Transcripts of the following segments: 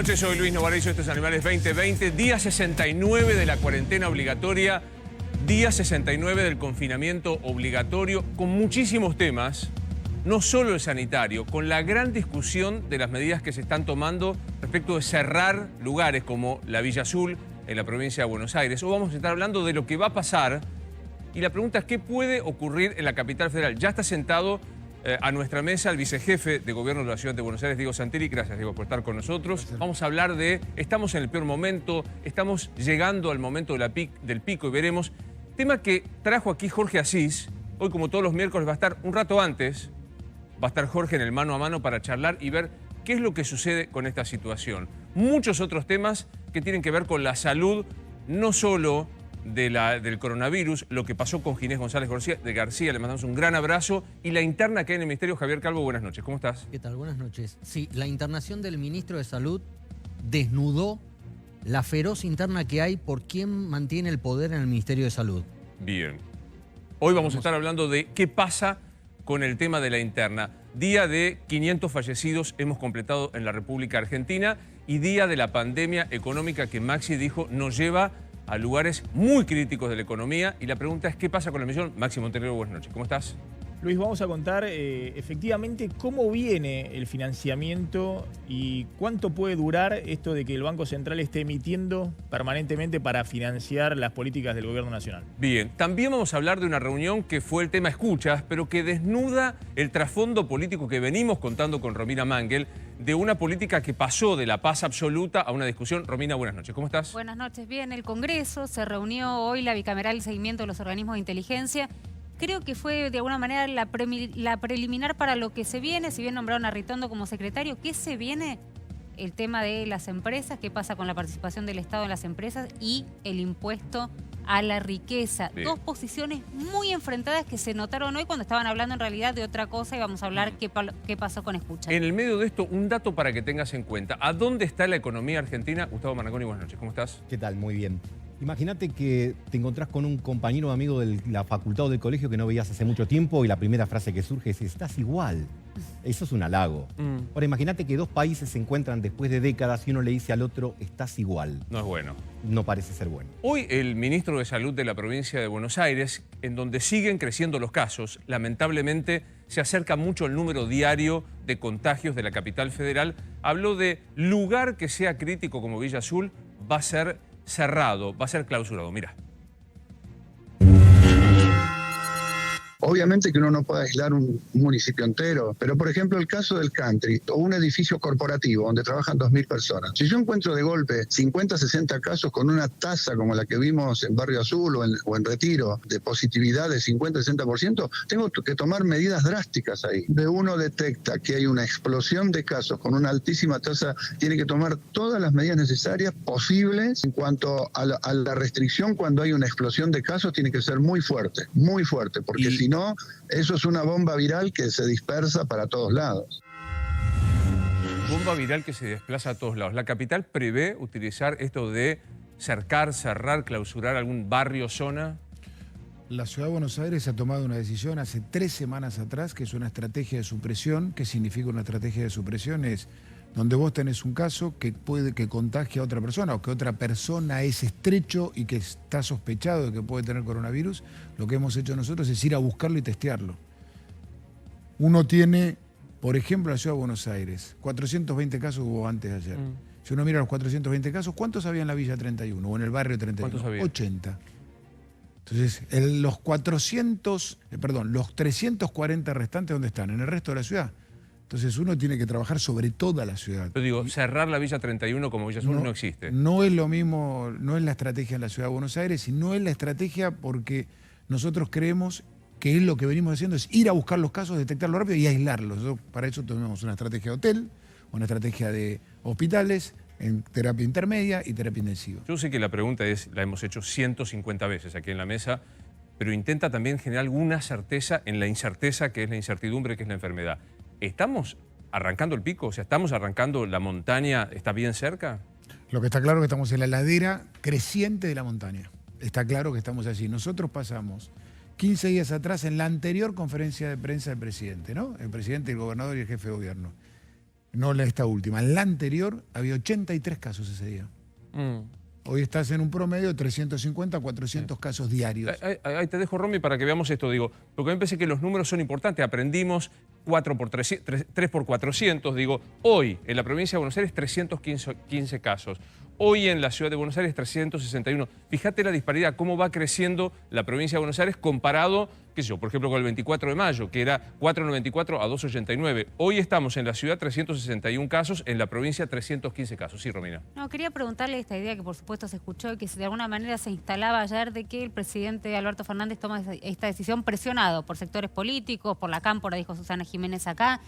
noches, soy Luis Novarezo, esto es Animales 2020, día 69 de la cuarentena obligatoria, día 69 del confinamiento obligatorio, con muchísimos temas, no solo el sanitario, con la gran discusión de las medidas que se están tomando respecto de cerrar lugares como la Villa Azul, en la provincia de Buenos Aires. Hoy vamos a estar hablando de lo que va a pasar y la pregunta es ¿qué puede ocurrir en la capital federal? Ya está sentado a nuestra mesa el vicejefe de gobierno de la ciudad de Buenos Aires, Diego Santilli. Gracias, Diego, por estar con nosotros. Gracias. Vamos a hablar de, estamos en el peor momento, estamos llegando al momento de del pico y veremos. Tema que trajo aquí Jorge Asís. Hoy, como todos los miércoles, va a estar un rato antes. Va a estar Jorge en el mano a mano para charlar y ver qué es lo que sucede con esta situación. Muchos otros temas que tienen que ver con la salud, no solo del coronavirus, lo que pasó con Ginés González García, le mandamos un gran abrazo, y la interna que hay en el Ministerio. Javier Calvo, buenas noches, ¿cómo estás? ¿Qué tal? Buenas noches. Sí, la internación del ministro de Salud desnudó la feroz interna que hay por quién mantiene el poder en el Ministerio de Salud. Bien. Hoy vamos a estar hablando de qué pasa con el tema de la interna. Día de 500 fallecidos hemos completado en la República Argentina y día de la pandemia económica que Maxi dijo nos lleva a lugares muy críticos de la economía. Y la pregunta es, ¿qué pasa con la misión? Maxi Montenegro, buenas noches. ¿Cómo estás? Luis, vamos a contar efectivamente cómo viene el financiamiento y cuánto puede durar esto de que el Banco Central esté emitiendo permanentemente para financiar las políticas del Gobierno Nacional. Bien, también vamos a hablar de una reunión que fue el tema escuchas, pero que desnuda el trasfondo político que venimos contando con Romina Mangel, de una política que pasó de la paz absoluta a una discusión. Romina, buenas noches. ¿Cómo estás? Buenas noches. Bien, el Congreso se reunió hoy, la bicameral de seguimiento de los organismos de inteligencia. Creo que fue de alguna manera la preliminar para lo que se viene, si bien nombraron a Ritondo como secretario. ¿Qué se viene? El tema de las empresas, qué pasa con la participación del Estado en las empresas y el impuesto a la riqueza. Sí. Dos posiciones muy enfrentadas que se notaron hoy cuando estaban hablando en realidad de otra cosa, y vamos a hablar qué pasó con escucha. En el medio de esto, un dato para que tengas en cuenta. ¿A dónde está la economía argentina? Gustavo Marangoni, buenas noches. ¿Cómo estás? ¿Qué tal? Muy bien. Imagínate que te encontrás con un compañero o amigo de la facultad o del colegio que no veías hace mucho tiempo y la primera frase que surge es «estás igual». Eso es un halago. Ahora imagínate que dos países se encuentran después de décadas y uno le dice al otro «estás igual». No es bueno. No parece ser bueno. Hoy el ministro de Salud de la provincia de Buenos Aires, en donde siguen creciendo los casos, lamentablemente se acerca mucho el número diario de contagios de la capital federal, habló de lugar que sea crítico como Villa Azul va a ser cerrado, va a ser clausurado. Mira. Obviamente que uno no puede aislar un municipio entero, pero por ejemplo el caso del country o un edificio corporativo donde trabajan 2.000 personas. Si yo encuentro de golpe 50, 60 casos con una tasa como la que vimos en Barrio Azul o en Retiro, de positividad de 50, 60%, tengo que tomar medidas drásticas ahí. De uno detecta que hay una explosión de casos con una altísima tasa, tiene que tomar todas las medidas necesarias posibles en cuanto a la restricción. Cuando hay una explosión de casos tiene que ser muy fuerte, porque si no, eso es una bomba viral que se dispersa para todos lados. Bomba viral que se desplaza a todos lados. ¿La capital prevé utilizar esto de cercar, cerrar, clausurar algún barrio, zona? La Ciudad de Buenos Aires ha tomado una decisión hace 3 semanas atrás, que es una estrategia de supresión. ¿Qué significa una estrategia de supresión? Es donde vos tenés un caso que puede que contagie a otra persona o que otra persona es estrecho y que está sospechado de que puede tener coronavirus, lo que hemos hecho nosotros es ir a buscarlo y testearlo. Uno tiene, por ejemplo, la Ciudad de Buenos Aires, 420 casos hubo antes de ayer. Si uno mira los 420 casos, ¿cuántos había en la Villa 31 o en el barrio 31? ¿Cuántos había? 80. Entonces, los 340 restantes, ¿dónde están? En el resto de la ciudad. Entonces uno tiene que trabajar sobre toda la ciudad. Yo digo, cerrar la Villa 31 como Villa Azul no existe. No es lo mismo, no es la estrategia en la Ciudad de Buenos Aires y no es la estrategia porque nosotros creemos que es lo que venimos haciendo, es ir a buscar los casos, detectarlos rápido y aislarlos. Para eso tenemos una estrategia de hotel, una estrategia de hospitales, en terapia intermedia y terapia intensiva. Yo sé que la pregunta la hemos hecho 150 veces aquí en la mesa, pero intenta también generar alguna certeza en la incerteza, que es la incertidumbre, que es la enfermedad. ¿Estamos arrancando el pico? O sea, ¿estamos arrancando la montaña? ¿Está bien cerca? Lo que está claro es que estamos en la ladera creciente de la montaña. Está claro que estamos allí. Nosotros pasamos 15 días atrás en la anterior conferencia de prensa del presidente, ¿no? El presidente, el gobernador y el jefe de gobierno. No esta última. En la anterior había 83 casos ese día. Hoy estás en un promedio de 350 a 400 casos diarios. Ahí te dejo, Romy, para que veamos esto. Digo, porque me parece que los números son importantes. Aprendimos 3 por 400. Digo, hoy en la provincia de Buenos Aires 315 casos. Hoy en la ciudad de Buenos Aires 361. Fíjate la disparidad, cómo va creciendo la provincia de Buenos Aires comparado, qué sé yo, por ejemplo, con el 24 de mayo, que era 494 a 289. Hoy estamos en la ciudad 361 casos, en la provincia 315 casos. Sí, Romina. No, quería preguntarle esta idea que por supuesto se escuchó y que de alguna manera se instalaba ayer de que el presidente Alberto Fernández toma esta decisión presionado por sectores políticos, por la cámpora, dijo Susana Jiménez acá.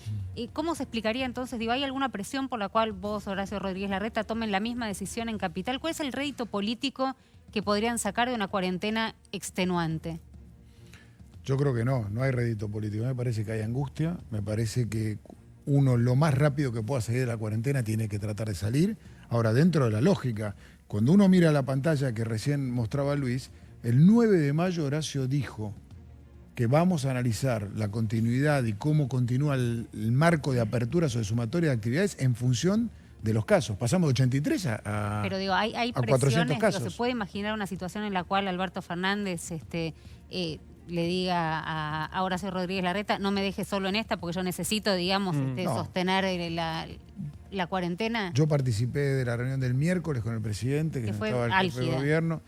¿Cómo se explicaría entonces? Digo, ¿hay alguna presión por la cual vos, Horacio Rodríguez Larreta, tomen la misma decisión en Capital? ¿Cuál es el rédito político que podrían sacar de una cuarentena extenuante? Yo creo que no hay rédito político. Me parece que hay angustia, me parece que uno lo más rápido que pueda salir de la cuarentena tiene que tratar de salir. Ahora, dentro de la lógica, cuando uno mira la pantalla que recién mostraba Luis, el 9 de mayo Horacio dijo que vamos a analizar la continuidad y cómo continúa el marco de aperturas o de sumatoria de actividades en función de los casos. Pasamos de 83 a Pero digo, hay a 400 presiones, casos. digo, ¿se puede imaginar una situación en la cual Alberto Fernández le diga a Horacio Rodríguez Larreta, no me deje solo en esta porque yo necesito, digamos, No. sostener la cuarentena? Yo participé de la reunión del miércoles con el presidente, que Que no fue estaba el jefe de álgida. gobierno.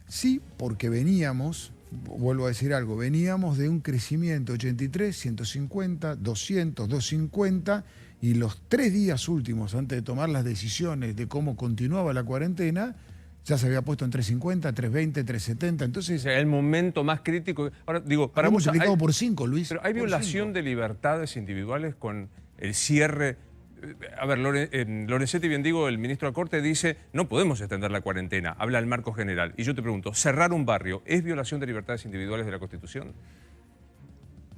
Sí, porque veníamos, vuelvo a decir algo, veníamos de un crecimiento 83, 150, 200, 250, y los 3 días últimos, antes de tomar las decisiones de cómo continuaba la cuarentena, ya se había puesto en 350, 320, 370. O Entonces, sea, el momento más crítico. Ahora, digo, para hemos muchos, multiplicado por 5, Luis. pero hay por violación 5. de libertades individuales con el cierre. A ver, Lorenzetti, bien digo, el ministro de la Corte dice, no podemos extender la cuarentena, habla del marco general. Y yo te pregunto, ¿cerrar un barrio es violación de libertades individuales de la Constitución?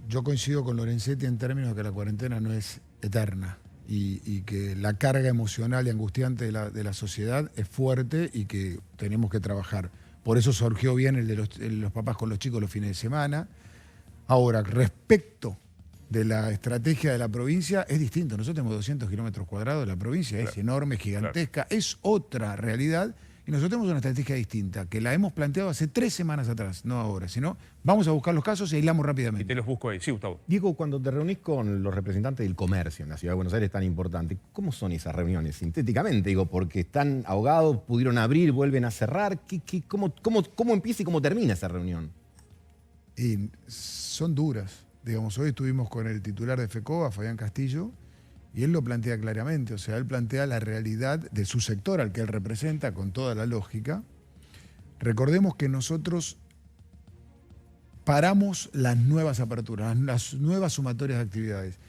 Yo coincido con Lorenzetti en términos de que la cuarentena no es eterna y que la carga emocional y angustiante de la sociedad es fuerte y que tenemos que trabajar. Por eso surgió bien el de los papás con los chicos los fines de semana. Ahora, respecto de la estrategia de la provincia, es distinto. Nosotros tenemos 200 kilómetros cuadrados, la provincia es enorme, gigantesca, es otra realidad. Y nosotros tenemos una estrategia distinta, que la hemos planteado hace 3 semanas atrás, no ahora, sino vamos a buscar los casos y aislamos Y rápidamente. te los busco ahí. Sí, Gustavo. Diego, cuando te reunís con los representantes del comercio en la Ciudad de Buenos Aires tan importante, ¿cómo son esas reuniones? Sintéticamente, digo, porque están ahogados, pudieron abrir, vuelven a cerrar. ¿Cómo empieza y cómo termina esa reunión? Y son duras. Digamos, hoy estuvimos con el titular de FECOA, Fabián Castillo, y él lo plantea claramente. O sea, él plantea la realidad de su sector al que él representa con toda la lógica. Recordemos que nosotros paramos las nuevas aperturas, las nuevas sumatorias de actividades.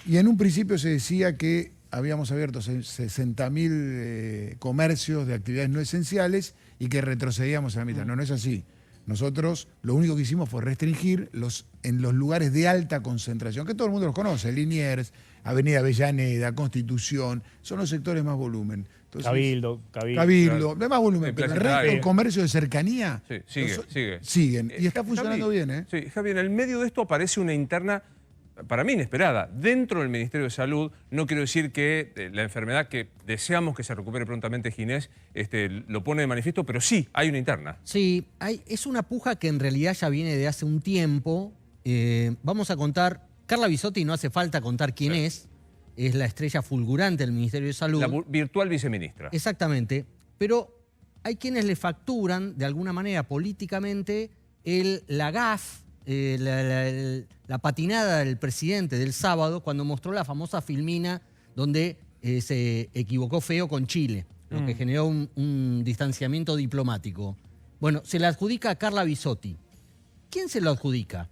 Y en un principio se decía que habíamos abierto 60.000 comercios de actividades no esenciales y que retrocedíamos a la mitad. No, no es así. Nosotros lo único que hicimos fue restringir en los lugares de alta concentración, que todo el mundo los conoce, Liniers, Avenida Avellaneda, Constitución, son los sectores más volumen. Entonces, Cabildo. de más volumen, Sí, pero el Plaza resto Italia. del comercio de cercanía Sí, sigue. siguen. Y está funcionando Javi, bien, ¿eh? Sí, Javi, en el medio de esto aparece una interna, para mí inesperada, dentro del Ministerio de Salud. No quiero decir que la enfermedad que deseamos que se recupere prontamente Ginés lo pone de manifiesto, pero sí, hay una interna. Sí, es una puja que en realidad ya viene de hace un tiempo. Vamos a contar, Carla Bisotti, no hace falta contar quién es la estrella fulgurante del Ministerio de Salud. La virtual viceministra. Exactamente, pero hay quienes le facturan de alguna manera políticamente la gaffe, la patinada del presidente del sábado cuando mostró la famosa filmina donde se equivocó feo con Chile, lo que generó un distanciamiento diplomático. Bueno, se la adjudica a Carla Bisotti. ¿Quién se lo adjudica?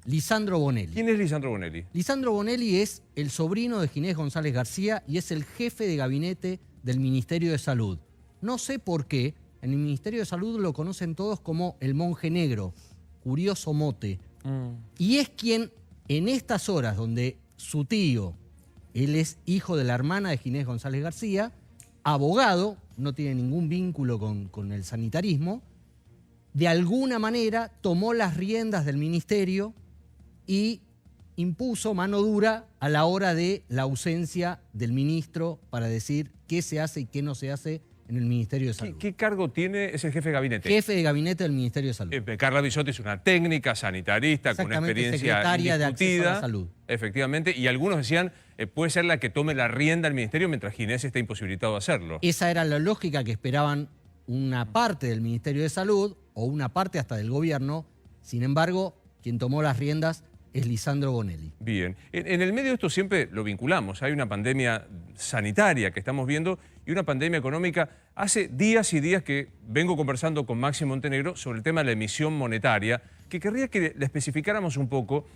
Lisandro Bonelli. ¿Quién es Lisandro Bonelli? Lisandro Bonelli es el sobrino de Ginés González García y es el jefe de gabinete del Ministerio de Salud. No sé por qué, en el Ministerio de Salud lo conocen todos como el monje negro, curioso mote. Y es quien en estas horas donde su tío, él es hijo de la hermana de Ginés González García, abogado, no tiene ningún vínculo con el sanitarismo, de alguna manera tomó las riendas del ministerio y impuso mano dura a la hora de la ausencia del ministro para decir qué se hace y qué no se hace en el Ministerio de Salud. ¿Qué cargo tiene? Es el jefe de gabinete. Jefe de gabinete del Ministerio de Salud. Carla Bisotti es una técnica sanitarista con una Exactamente, experiencia secretaria de Acceso a indiscutida. la Salud. Efectivamente, y algunos decían, puede ser la que tome la rienda del ministerio mientras Ginés está imposibilitado de hacerlo. Esa era la lógica que esperaban una parte del Ministerio de Salud o una parte hasta del gobierno. Sin embargo, quien tomó las riendas es Lisandro Bonelli. Bien. En el medio de esto siempre lo vinculamos. Hay una pandemia sanitaria que estamos viendo y una pandemia económica. Hace días y días que vengo conversando con Maxi Montenegro sobre el tema de la emisión monetaria, que querría que le especificáramos un poco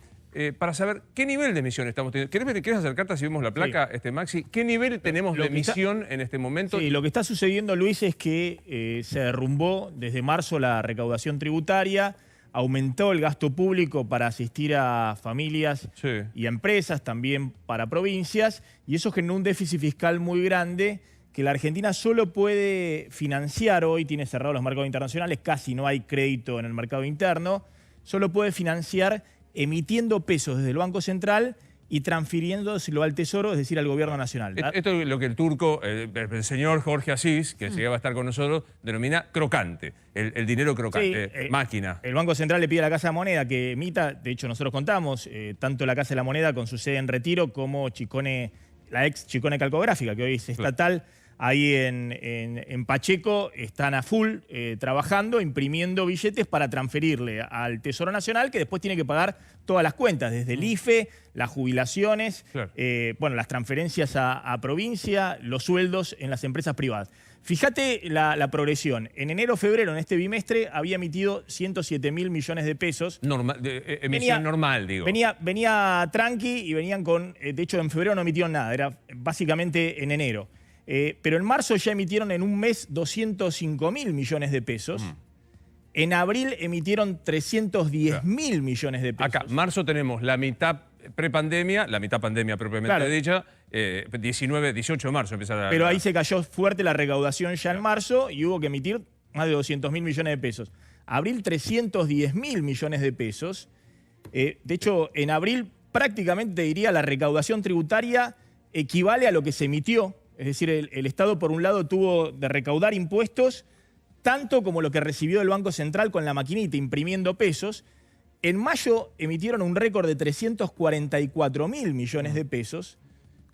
para saber qué nivel de emisión estamos teniendo. ¿Querés acercarte si vemos la placa, Maxi? ¿Qué nivel tenemos de emisión en este momento? Sí, lo que está sucediendo, Luis, es que se derrumbó desde marzo la recaudación tributaria, aumentó el gasto público para asistir a familias y a empresas, también para provincias, y eso generó un déficit fiscal muy grande que la Argentina solo puede financiar hoy, tiene cerrados los mercados internacionales, casi no hay crédito en el mercado interno, solo puede financiar emitiendo pesos desde el Banco Central y transfiriéndoselo al Tesoro, es decir, al Gobierno Nacional. Esto es lo que el turco, el señor Jorge Asís, que llegaba a estar con nosotros, denomina crocante, el dinero crocante, máquina. El Banco Central le pide a la Casa de Moneda que emita, de hecho nosotros contamos, tanto la Casa de la Moneda con su sede en Retiro como Chicone, la ex Chicone Calcográfica, que hoy es estatal, ahí en Pacheco están a full trabajando, imprimiendo billetes para transferirle al Tesoro Nacional, que después tiene que pagar todas las cuentas, desde el IFE, las jubilaciones, bueno, las transferencias a provincia, los sueldos en las empresas privadas. Fíjate la progresión. En enero-febrero, en este bimestre, había emitido 107.000 millones de pesos. Emisión normal, digo. Venía tranqui y venían con... De hecho, en febrero no emitieron nada, era básicamente en enero. Pero en marzo ya emitieron en un mes 205.000 millones de pesos. En abril emitieron 310.000 millones de pesos. Acá, marzo tenemos la mitad prepandemia, la mitad pandemia propiamente dicha, 18 de marzo empieza Pero ahí se cayó fuerte la recaudación ya en marzo y hubo que emitir más de 200.000 millones de pesos. Abril 310.000 millones de pesos. De hecho, en abril prácticamente te diría la recaudación tributaria equivale a lo que se emitió. Es decir, el Estado, por un lado, tuvo de recaudar impuestos tanto como lo que recibió el Banco Central con la maquinita imprimiendo pesos. En mayo emitieron un récord de 344.000 millones de pesos,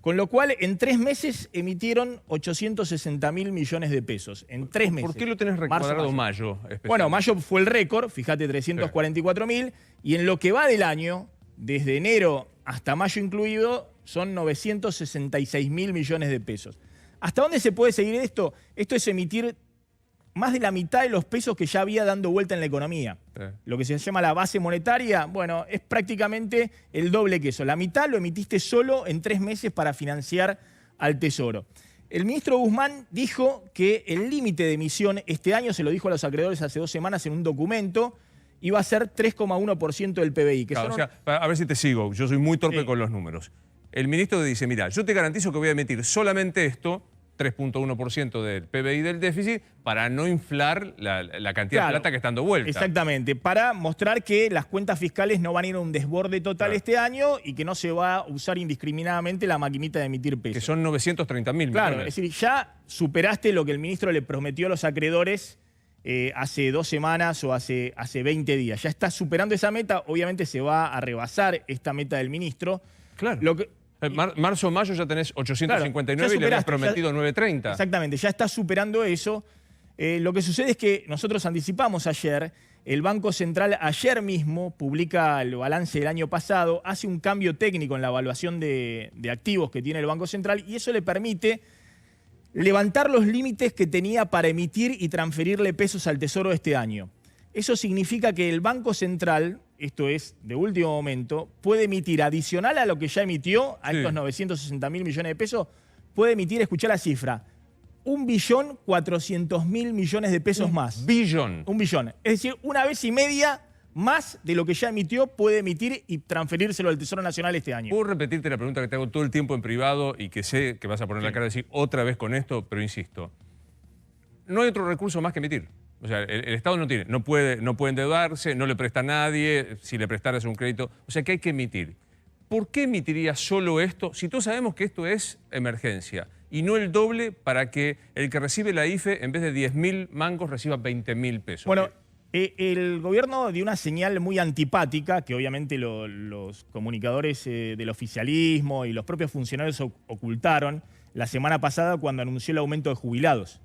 con lo cual en 3 meses emitieron 860.000 millones de pesos. En 3 meses. ¿Por qué lo tenés recuadrado mayo? Bueno, mayo fue el récord, fíjate, 344.000, y en lo que va del año, desde enero hasta mayo incluido, son 966.000 millones de pesos. ¿Hasta dónde se puede seguir esto? Esto es emitir más de la mitad de los pesos que ya había dando vuelta en la economía. Lo que se llama la base monetaria, bueno, es prácticamente el doble que eso. La mitad lo emitiste solo en 3 meses para financiar al Tesoro. El ministro Guzmán dijo que el límite de emisión este año, se lo dijo a los acreedores hace 2 semanas en un documento, iba a ser 3,1% del PBI. Claro, o sea, a ver si te sigo, yo soy muy torpe con los números. El ministro dice, mira, yo te garantizo que voy a emitir solamente esto, 3,1% del PBI del déficit, para no inflar la cantidad de plata que está dando vuelta. Exactamente, para mostrar que las cuentas fiscales no van a ir a un desborde total este año y que no se va a usar indiscriminadamente la maquinita de emitir pesos. Que son 930.000 millones. Claro, es decir, ya superaste lo que el ministro le prometió a los acreedores hace 2 semanas o hace 20 días. Ya está superando esa meta, obviamente se va a rebasar esta meta del ministro. Claro. Marzo, mayo ya tenés 859 y le habías prometido 930. Exactamente, ya está superando eso. Lo que sucede es que nosotros anticipamos ayer, el Banco Central ayer mismo publica el balance del año pasado, hace un cambio técnico en la evaluación de activos que tiene el Banco Central y eso le permite levantar los límites que tenía para emitir y transferirle pesos al Tesoro este año. Eso significa que el Banco Central, esto es de último momento, puede emitir adicional a lo que ya emitió, a estos 960.000 millones de pesos, puede emitir, escuchá la cifra, 1.400.000 millones de pesos más. Un billón. Es decir, 1,5 veces más de lo que ya emitió puede emitir y transferírselo al Tesoro Nacional este año. Puedo repetirte la pregunta que te hago todo el tiempo en privado y que sé que vas a poner la cara y decir otra vez con esto, pero insisto. No hay otro recurso más que emitir. O sea, el Estado no puede endeudarse, no le presta a nadie, si le prestaras un crédito. O sea, que hay que emitir. ¿por qué emitiría solo esto si todos sabemos que esto es emergencia? Y no el doble para que el que recibe la IFE, en vez de 10.000 mangos, reciba 20.000 pesos. Bueno, el gobierno dio una señal muy antipática, que obviamente los comunicadores del oficialismo y los propios funcionarios ocultaron la semana pasada cuando anunció el aumento de jubilados.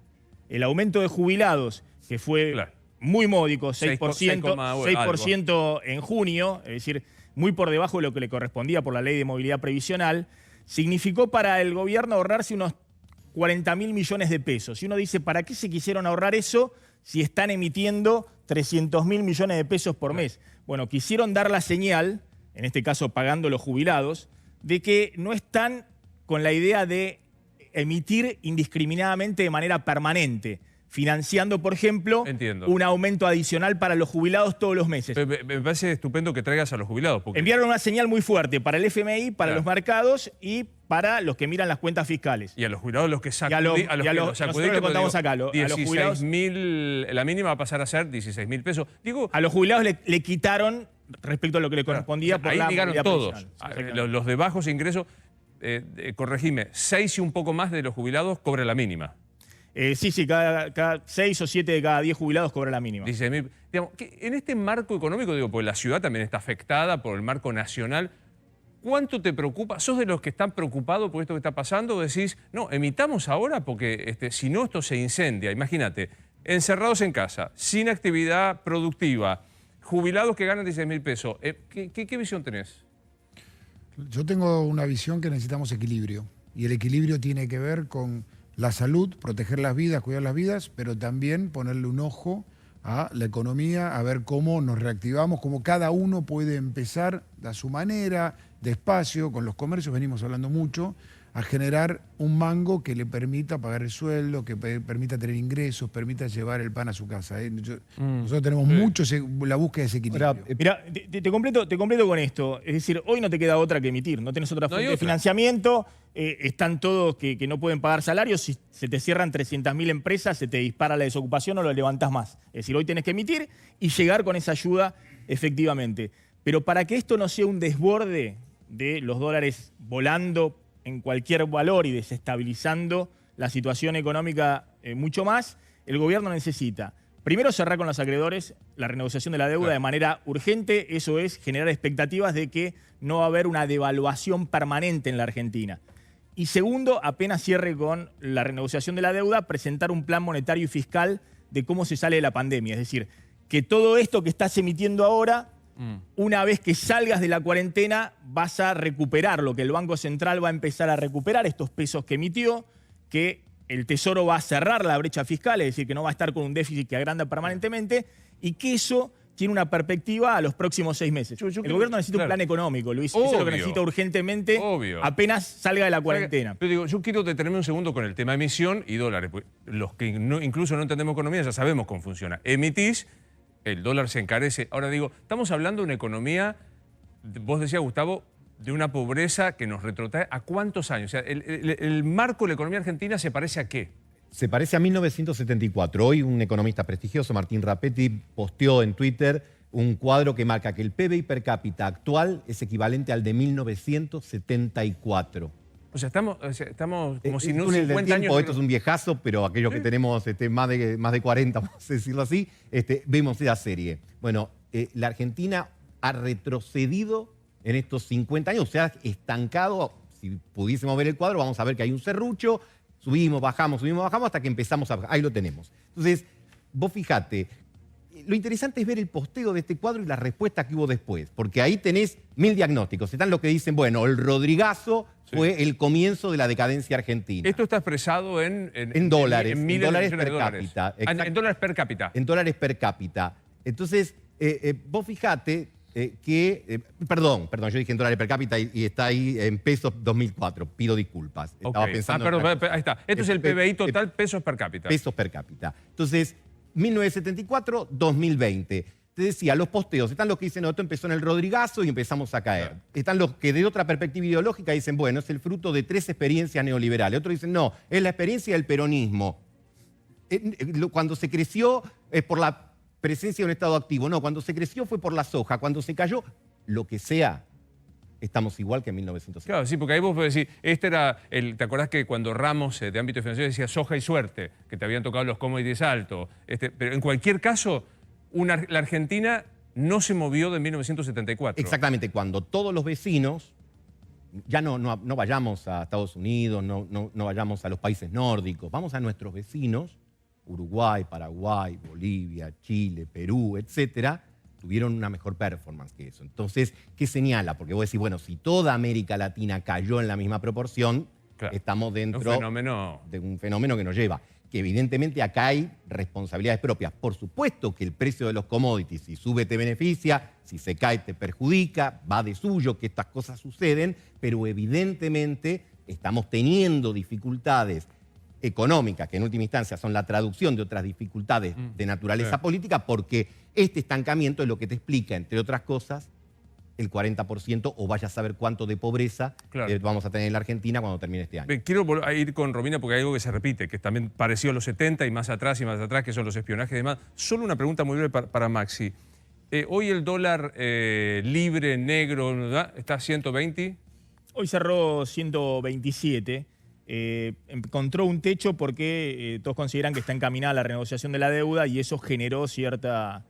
El aumento de jubilados, que fue muy módico, 6% en junio, es decir, muy por debajo de lo que le correspondía por la ley de movilidad previsional, significó para el gobierno ahorrarse unos 40.000 millones de pesos. Y uno dice, ¿para qué se quisieron ahorrar eso si están emitiendo 300.000 millones de pesos por mes? Bueno, quisieron dar la señal, en este caso pagando los jubilados, de que no están con la idea de emitir indiscriminadamente de manera permanente, financiando, por ejemplo, un aumento adicional para los jubilados todos los meses. Me parece estupendo que traigas a los jubilados. Porque... enviaron una señal muy fuerte para el FMI, para los mercados y para los que miran las cuentas fiscales. Y a los jubilados los que sacuden. Nosotros le contamos acá. A los jubilados, 16.000, la mínima va a pasar a ser 16.000 pesos. Digo, a los jubilados le quitaron respecto a lo que le correspondía por la movilidad todos. Los de bajos ingresos, corregime, 6 y un poco más de los jubilados cobran la mínima. Sí, cada 6 o 7 de cada 10 jubilados cobra la mínima. 16.000. Digamos, que en este marco económico, digo, porque la ciudad también está afectada por el marco nacional, ¿cuánto te preocupa? ¿Sos de los que están preocupados por esto que está pasando? ¿O decís, no, emitamos ahora porque si no esto se incendia? Imagínate, encerrados en casa, sin actividad productiva, jubilados que ganan 16.000 pesos. ¿Qué visión tenés? Yo tengo una visión que necesitamos equilibrio. Y el equilibrio tiene que ver con la salud, proteger las vidas, cuidar las vidas, pero también ponerle un ojo a la economía, a ver cómo nos reactivamos, cómo cada uno puede empezar a su manera, despacio, con los comercios venimos hablando mucho, a generar un mango que le permita pagar el sueldo, que permita tener ingresos, permita llevar el pan a su casa. Nosotros tenemos mucho la búsqueda de ese equilibrio. Mira, te completo con esto. Es decir, hoy no te queda otra que emitir, no tenés otra fuente de financiamiento, están todos que no pueden pagar salarios, si se te cierran 300.000 empresas, se te dispara la desocupación o lo levantás más. Es decir, hoy tenés que emitir y llegar con esa ayuda efectivamente. Pero para que esto no sea un desborde de los dólares volando en cualquier valor y desestabilizando la situación económica mucho más, el gobierno necesita, primero, cerrar con los acreedores la renegociación de la deuda de manera urgente, eso es generar expectativas de que no va a haber una devaluación permanente en la Argentina. Y segundo, apenas cierre con la renegociación de la deuda, presentar un plan monetario y fiscal de cómo se sale de la pandemia. Es decir, que todo esto que estás emitiendo ahora, una vez que salgas de la cuarentena, vas a recuperar lo que el Banco Central va a empezar a recuperar, estos pesos que emitió, que el Tesoro va a cerrar la brecha fiscal, es decir, que no va a estar con un déficit que agranda permanentemente, y que eso tiene una perspectiva a los próximos 6 meses. El gobierno necesita un plan económico, Luis. Eso es lo que necesita urgentemente apenas salga de la cuarentena. Pero digo, yo quiero detenerme un segundo con el tema emisión y dólares. Los que incluso no entendemos economía ya sabemos cómo funciona. Emitís, el dólar se encarece. Ahora digo, estamos hablando de una economía, vos decías, Gustavo, de una pobreza que nos retrotrae ¿a cuántos años? O sea, el marco de la economía argentina ¿se parece a qué? Se parece a 1974. Hoy un economista prestigioso, Martín Rapetti, posteó en Twitter un cuadro que marca que el PBI per cápita actual es equivalente al de 1974. O sea, estamos como si no 50 años... Esto es un viejazo, pero aquellos que tenemos más de 40, vamos a decirlo así, vemos esa serie. Bueno, la Argentina ha retrocedido en estos 50 años, se ha estancado. Si pudiésemos ver el cuadro, vamos a ver que hay un serrucho, subimos, bajamos, hasta que empezamos a bajar. Ahí lo tenemos. Entonces, vos fijate, lo interesante es ver el posteo de este cuadro y la respuesta que hubo después, porque ahí tenés 1000 diagnósticos. Están los que dicen, bueno, el Rodrigazo fue el comienzo de la decadencia argentina. Esto está expresado en dólares. En dólares per cápita. En dólares per cápita. En dólares per cápita. Entonces, vos fijate perdón, yo dije en dólares per cápita y está ahí en pesos 2004. Pido disculpas. Estaba pensando... perdón, ahí está. Esto es el PBI total, pesos per cápita. Pesos per cápita. Entonces, 1974, 2020. Te decía, los posteos, están los que dicen, no, esto empezó en el Rodrigazo y empezamos a caer. Claro. Están los que de otra perspectiva ideológica dicen, bueno, es el fruto de 3 experiencias neoliberales. Otros dicen, no, es la experiencia del peronismo. Cuando se creció es por la presencia de un Estado activo. No, cuando se creció fue por la soja. Cuando se cayó, lo que sea. estamos igual que en 1970. Claro, sí, porque ahí vos podés decir, este era ¿te acordás que cuando Ramos de ámbito financiero decía soja y suerte, que te habían tocado los commodities altos? Pero en cualquier caso, la Argentina no se movió de 1974. Exactamente, cuando todos los vecinos, ya no vayamos a Estados Unidos, no vayamos a los países nórdicos, vamos a nuestros vecinos, Uruguay, Paraguay, Bolivia, Chile, Perú, etcétera, tuvieron una mejor performance que eso. Entonces, ¿qué señala? Porque vos decís, bueno, si toda América Latina cayó en la misma proporción, claro, estamos dentro de un fenómeno que nos lleva. Que evidentemente acá hay responsabilidades propias. Por supuesto que el precio de los commodities, si sube te beneficia, si se cae te perjudica, va de suyo que estas cosas suceden, pero evidentemente estamos teniendo dificultades económicas, que en última instancia son la traducción de otras dificultades de naturaleza política, porque este estancamiento es lo que te explica, entre otras cosas, el 40% o vaya a saber cuánto de pobreza vamos a tener en la Argentina cuando termine este año. Quiero ir con Romina porque hay algo que se repite, que también pareció a los 70 y más atrás, que son los espionajes y demás. Solo una pregunta muy breve para Maxi. Hoy el dólar libre, negro, ¿verdad? ¿Está a 120? Hoy cerró 127. Encontró un techo porque todos consideran que está encaminada la renegociación de la deuda y eso generó cierta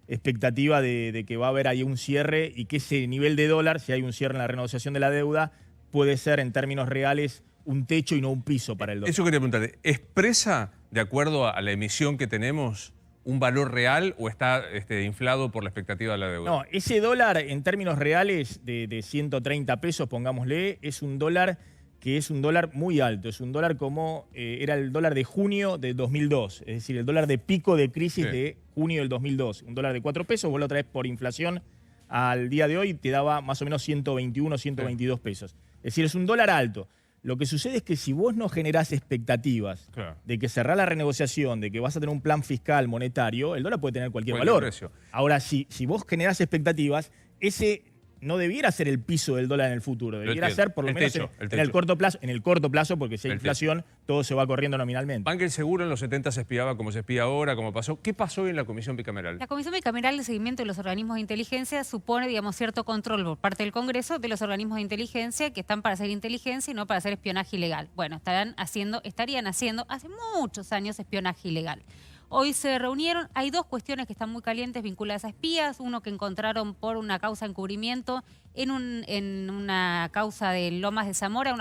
expectativa de que va a haber ahí un cierre y que ese nivel de dólar, si hay un cierre en la renegociación de la deuda, puede ser en términos reales un techo y no un piso para el dólar. Eso quería preguntarte, ¿expresa, de acuerdo a la emisión que tenemos, un valor real o está inflado por la expectativa de la deuda? No, ese dólar en términos reales de 130 pesos, pongámosle, es un dólar que es un dólar muy alto. Es un dólar como era el dólar de junio de 2002. Es decir, el dólar de pico de crisis de junio del 2002. Un dólar de 4 pesos, vos lo traes por inflación al día de hoy, te daba más o menos 121, 122 pesos. Es decir, es un dólar alto. Lo que sucede es que si vos no generás expectativas de que cerrá la renegociación, de que vas a tener un plan fiscal monetario, el dólar puede tener cualquier valor. Precio. Ahora, si vos generás expectativas, ese no debiera ser el piso del dólar en el futuro. Debiera ser por lo menos en el corto plazo. En el corto plazo, porque si hay inflación, todo se va corriendo nominalmente. Banca Seguro en los 70 se espiaba como se espía ahora, como pasó. ¿Qué pasó hoy en la Comisión Bicameral? La Comisión Bicameral de Seguimiento de los Organismos de Inteligencia supone, digamos, cierto control por parte del Congreso de los organismos de inteligencia que están para hacer inteligencia y no para hacer espionaje ilegal. Bueno, estarían haciendo hace muchos años espionaje ilegal. Hoy se reunieron, hay dos cuestiones que están muy calientes vinculadas a espías, uno que encontraron por una causa de encubrimiento en una causa de Lomas de Zamora,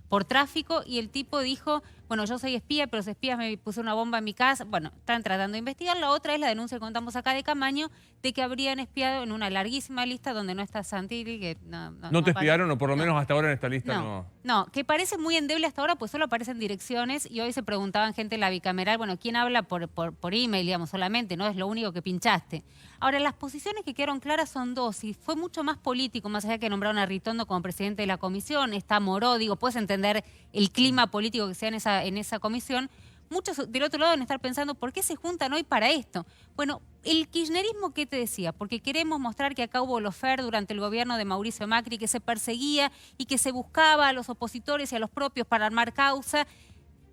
por tráfico, y el tipo dijo, bueno, yo soy espía, pero los espías me puse una bomba en mi casa. Bueno, están tratando de investigar. La otra es la denuncia que contamos acá de Camaño, de que habrían espiado en una larguísima lista donde no está Santilli. Que ¿No te espiaron o por lo menos hasta ahora en esta lista no? No, que parece muy endeble hasta ahora, pues solo aparecen direcciones y hoy se preguntaban gente en la bicameral, bueno, ¿quién habla por email, digamos, solamente? No es lo único que pinchaste. Ahora, las posiciones que quedaron claras son dos y fue mucho más político, más allá que nombraron a Ritondo como presidente de la comisión, está Moró, digo, puedes entender el clima político que sea en esa comisión. Muchos del otro lado deben estar pensando, ¿por qué se juntan hoy para esto? Bueno, el kirchnerismo, ¿qué te decía? Porque queremos mostrar que acá hubo lofer durante el gobierno de Mauricio Macri, que se perseguía y que se buscaba a los opositores y a los propios para armar causa.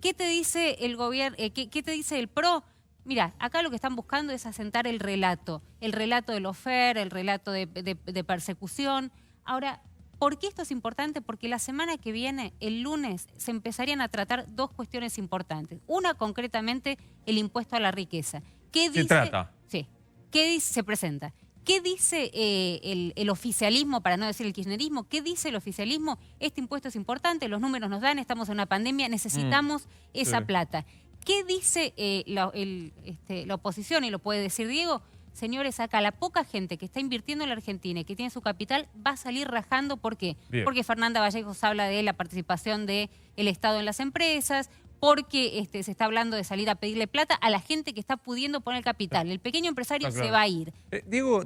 ¿Qué te dice el gobierno? ¿Qué te dice el PRO? Mira, acá lo que están buscando es asentar el relato de lofer, el relato de persecución. Ahora, ¿por qué esto es importante? Porque la semana que viene, el lunes, se empezarían a tratar dos cuestiones importantes. Una, concretamente, el impuesto a la riqueza. ¿Qué dice? ¿Se trata? Sí. ¿Qué dice? Se presenta. ¿Qué dice el oficialismo, para no decir el kirchnerismo? ¿Qué dice el oficialismo? Este impuesto es importante, los números nos dan, estamos en una pandemia, necesitamos esa plata. ¿Qué dice la oposición? Y lo puede decir Diego. Señores, acá la poca gente que está invirtiendo en la Argentina y que tiene su capital va a salir rajando. ¿Por qué? Bien. Porque Fernanda Vallejos habla de la participación del Estado en las empresas, porque se está hablando de salir a pedirle plata a la gente que está pudiendo poner el capital. El pequeño empresario se va a ir. Diego,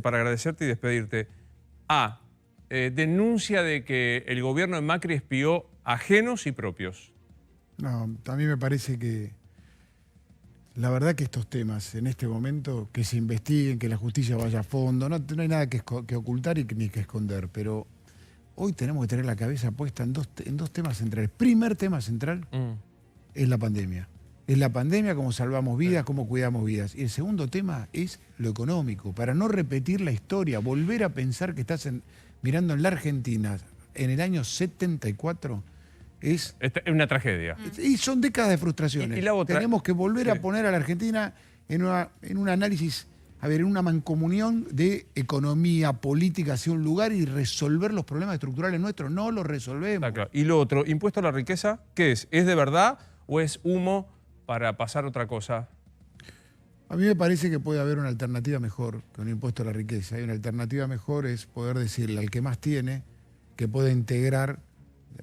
para agradecerte y despedirte. Denuncia de que el gobierno de Macri espió ajenos y propios. No, a mí me parece que la verdad que estos temas en este momento, que se investiguen, que la justicia vaya a fondo, no hay nada que ocultar ni que esconder, pero hoy tenemos que tener la cabeza puesta en dos temas centrales. Primer tema central es la pandemia. es la pandemia, cómo salvamos vidas, cómo cuidamos vidas. Y el segundo tema es lo económico, para no repetir la historia, volver a pensar que estás mirando en la Argentina en el año 74 es una tragedia. Y son décadas de frustraciones. Y la otra, tenemos que volver a poner a la Argentina en un análisis, en una mancomunión de economía, política hacia un lugar y resolver los problemas estructurales nuestros. No los resolvemos. Claro. Y lo otro, impuesto a la riqueza, ¿qué es? ¿Es de verdad o es humo para pasar otra cosa? A mí me parece que puede haber una alternativa mejor que un impuesto a la riqueza. Y una alternativa mejor es poder decirle al que más tiene que puede integrar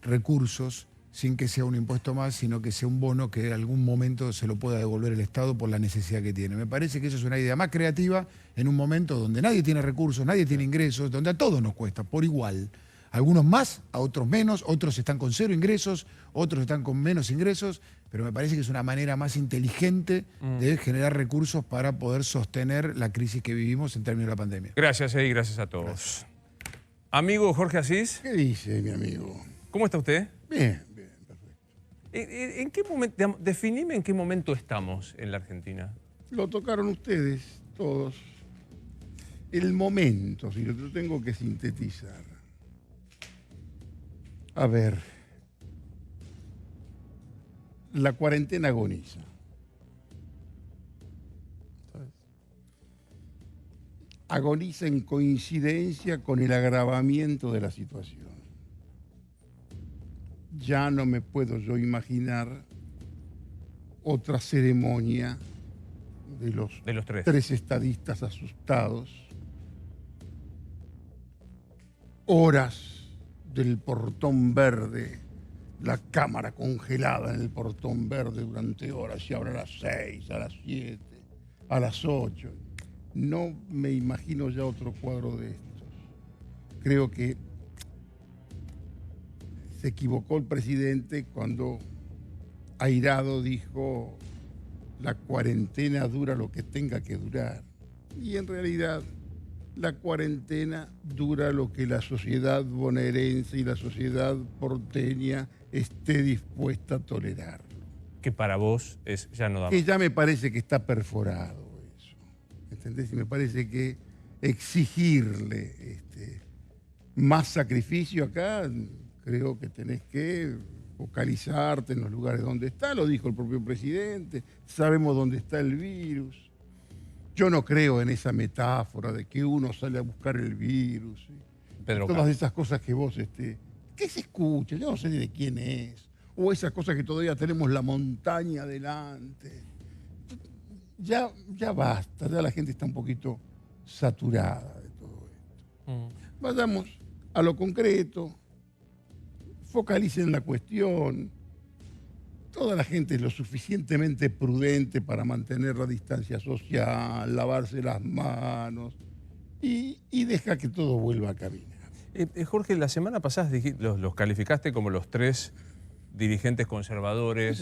recursos sin que sea un impuesto más, sino que sea un bono que en algún momento se lo pueda devolver el Estado por la necesidad que tiene. Me parece que eso es una idea más creativa en un momento donde nadie tiene recursos, nadie tiene ingresos, donde a todos nos cuesta por igual. Algunos más, a otros menos, otros están con 0 ingresos, otros están con menos ingresos, pero me parece que es una manera más inteligente de generar recursos para poder sostener la crisis que vivimos en términos de la pandemia. Gracias, y gracias a todos. Gracias. Amigo Jorge Asís. ¿Qué dice, mi amigo? ¿Cómo está usted? Bien, bien, perfecto. ¿En qué momento, definime en qué momento estamos en la Argentina? Lo tocaron ustedes, todos. El momento, si lo tengo que sintetizar. A ver, la cuarentena agoniza. ¿Sabes? Agoniza en coincidencia con el agravamiento de la situación. Ya no me puedo yo imaginar otra ceremonia de los tres estadistas asustados. Horas del portón verde, la cámara congelada en el portón verde durante horas, se abre a las 6, a las 7, a las 8. No me imagino ya otro cuadro de estos. Creo que se equivocó el presidente cuando airado dijo la cuarentena dura lo que tenga que durar. Y en realidad la cuarentena dura lo que la sociedad bonaerense y la sociedad porteña esté dispuesta a tolerar. Que para vos ya no da más. Que ya me parece que está perforado eso. ¿Entendés? Y me parece que exigirle más sacrificio acá, creo que tenés que focalizarte en los lugares donde está, lo dijo el propio presidente, sabemos dónde está el virus. Yo no creo en esa metáfora de que uno sale a buscar el virus. Todas esas cosas que vos, que se escucha, yo no sé de quién es. O esas cosas que todavía tenemos la montaña delante. Ya basta, ya la gente está un poquito saturada de todo esto. Vayamos a lo concreto, focalicen la cuestión. Toda la gente es lo suficientemente prudente para mantener la distancia social, lavarse las manos y deja que todo vuelva a caminar. Jorge, la semana pasada los calificaste como los 3 dirigentes conservadores.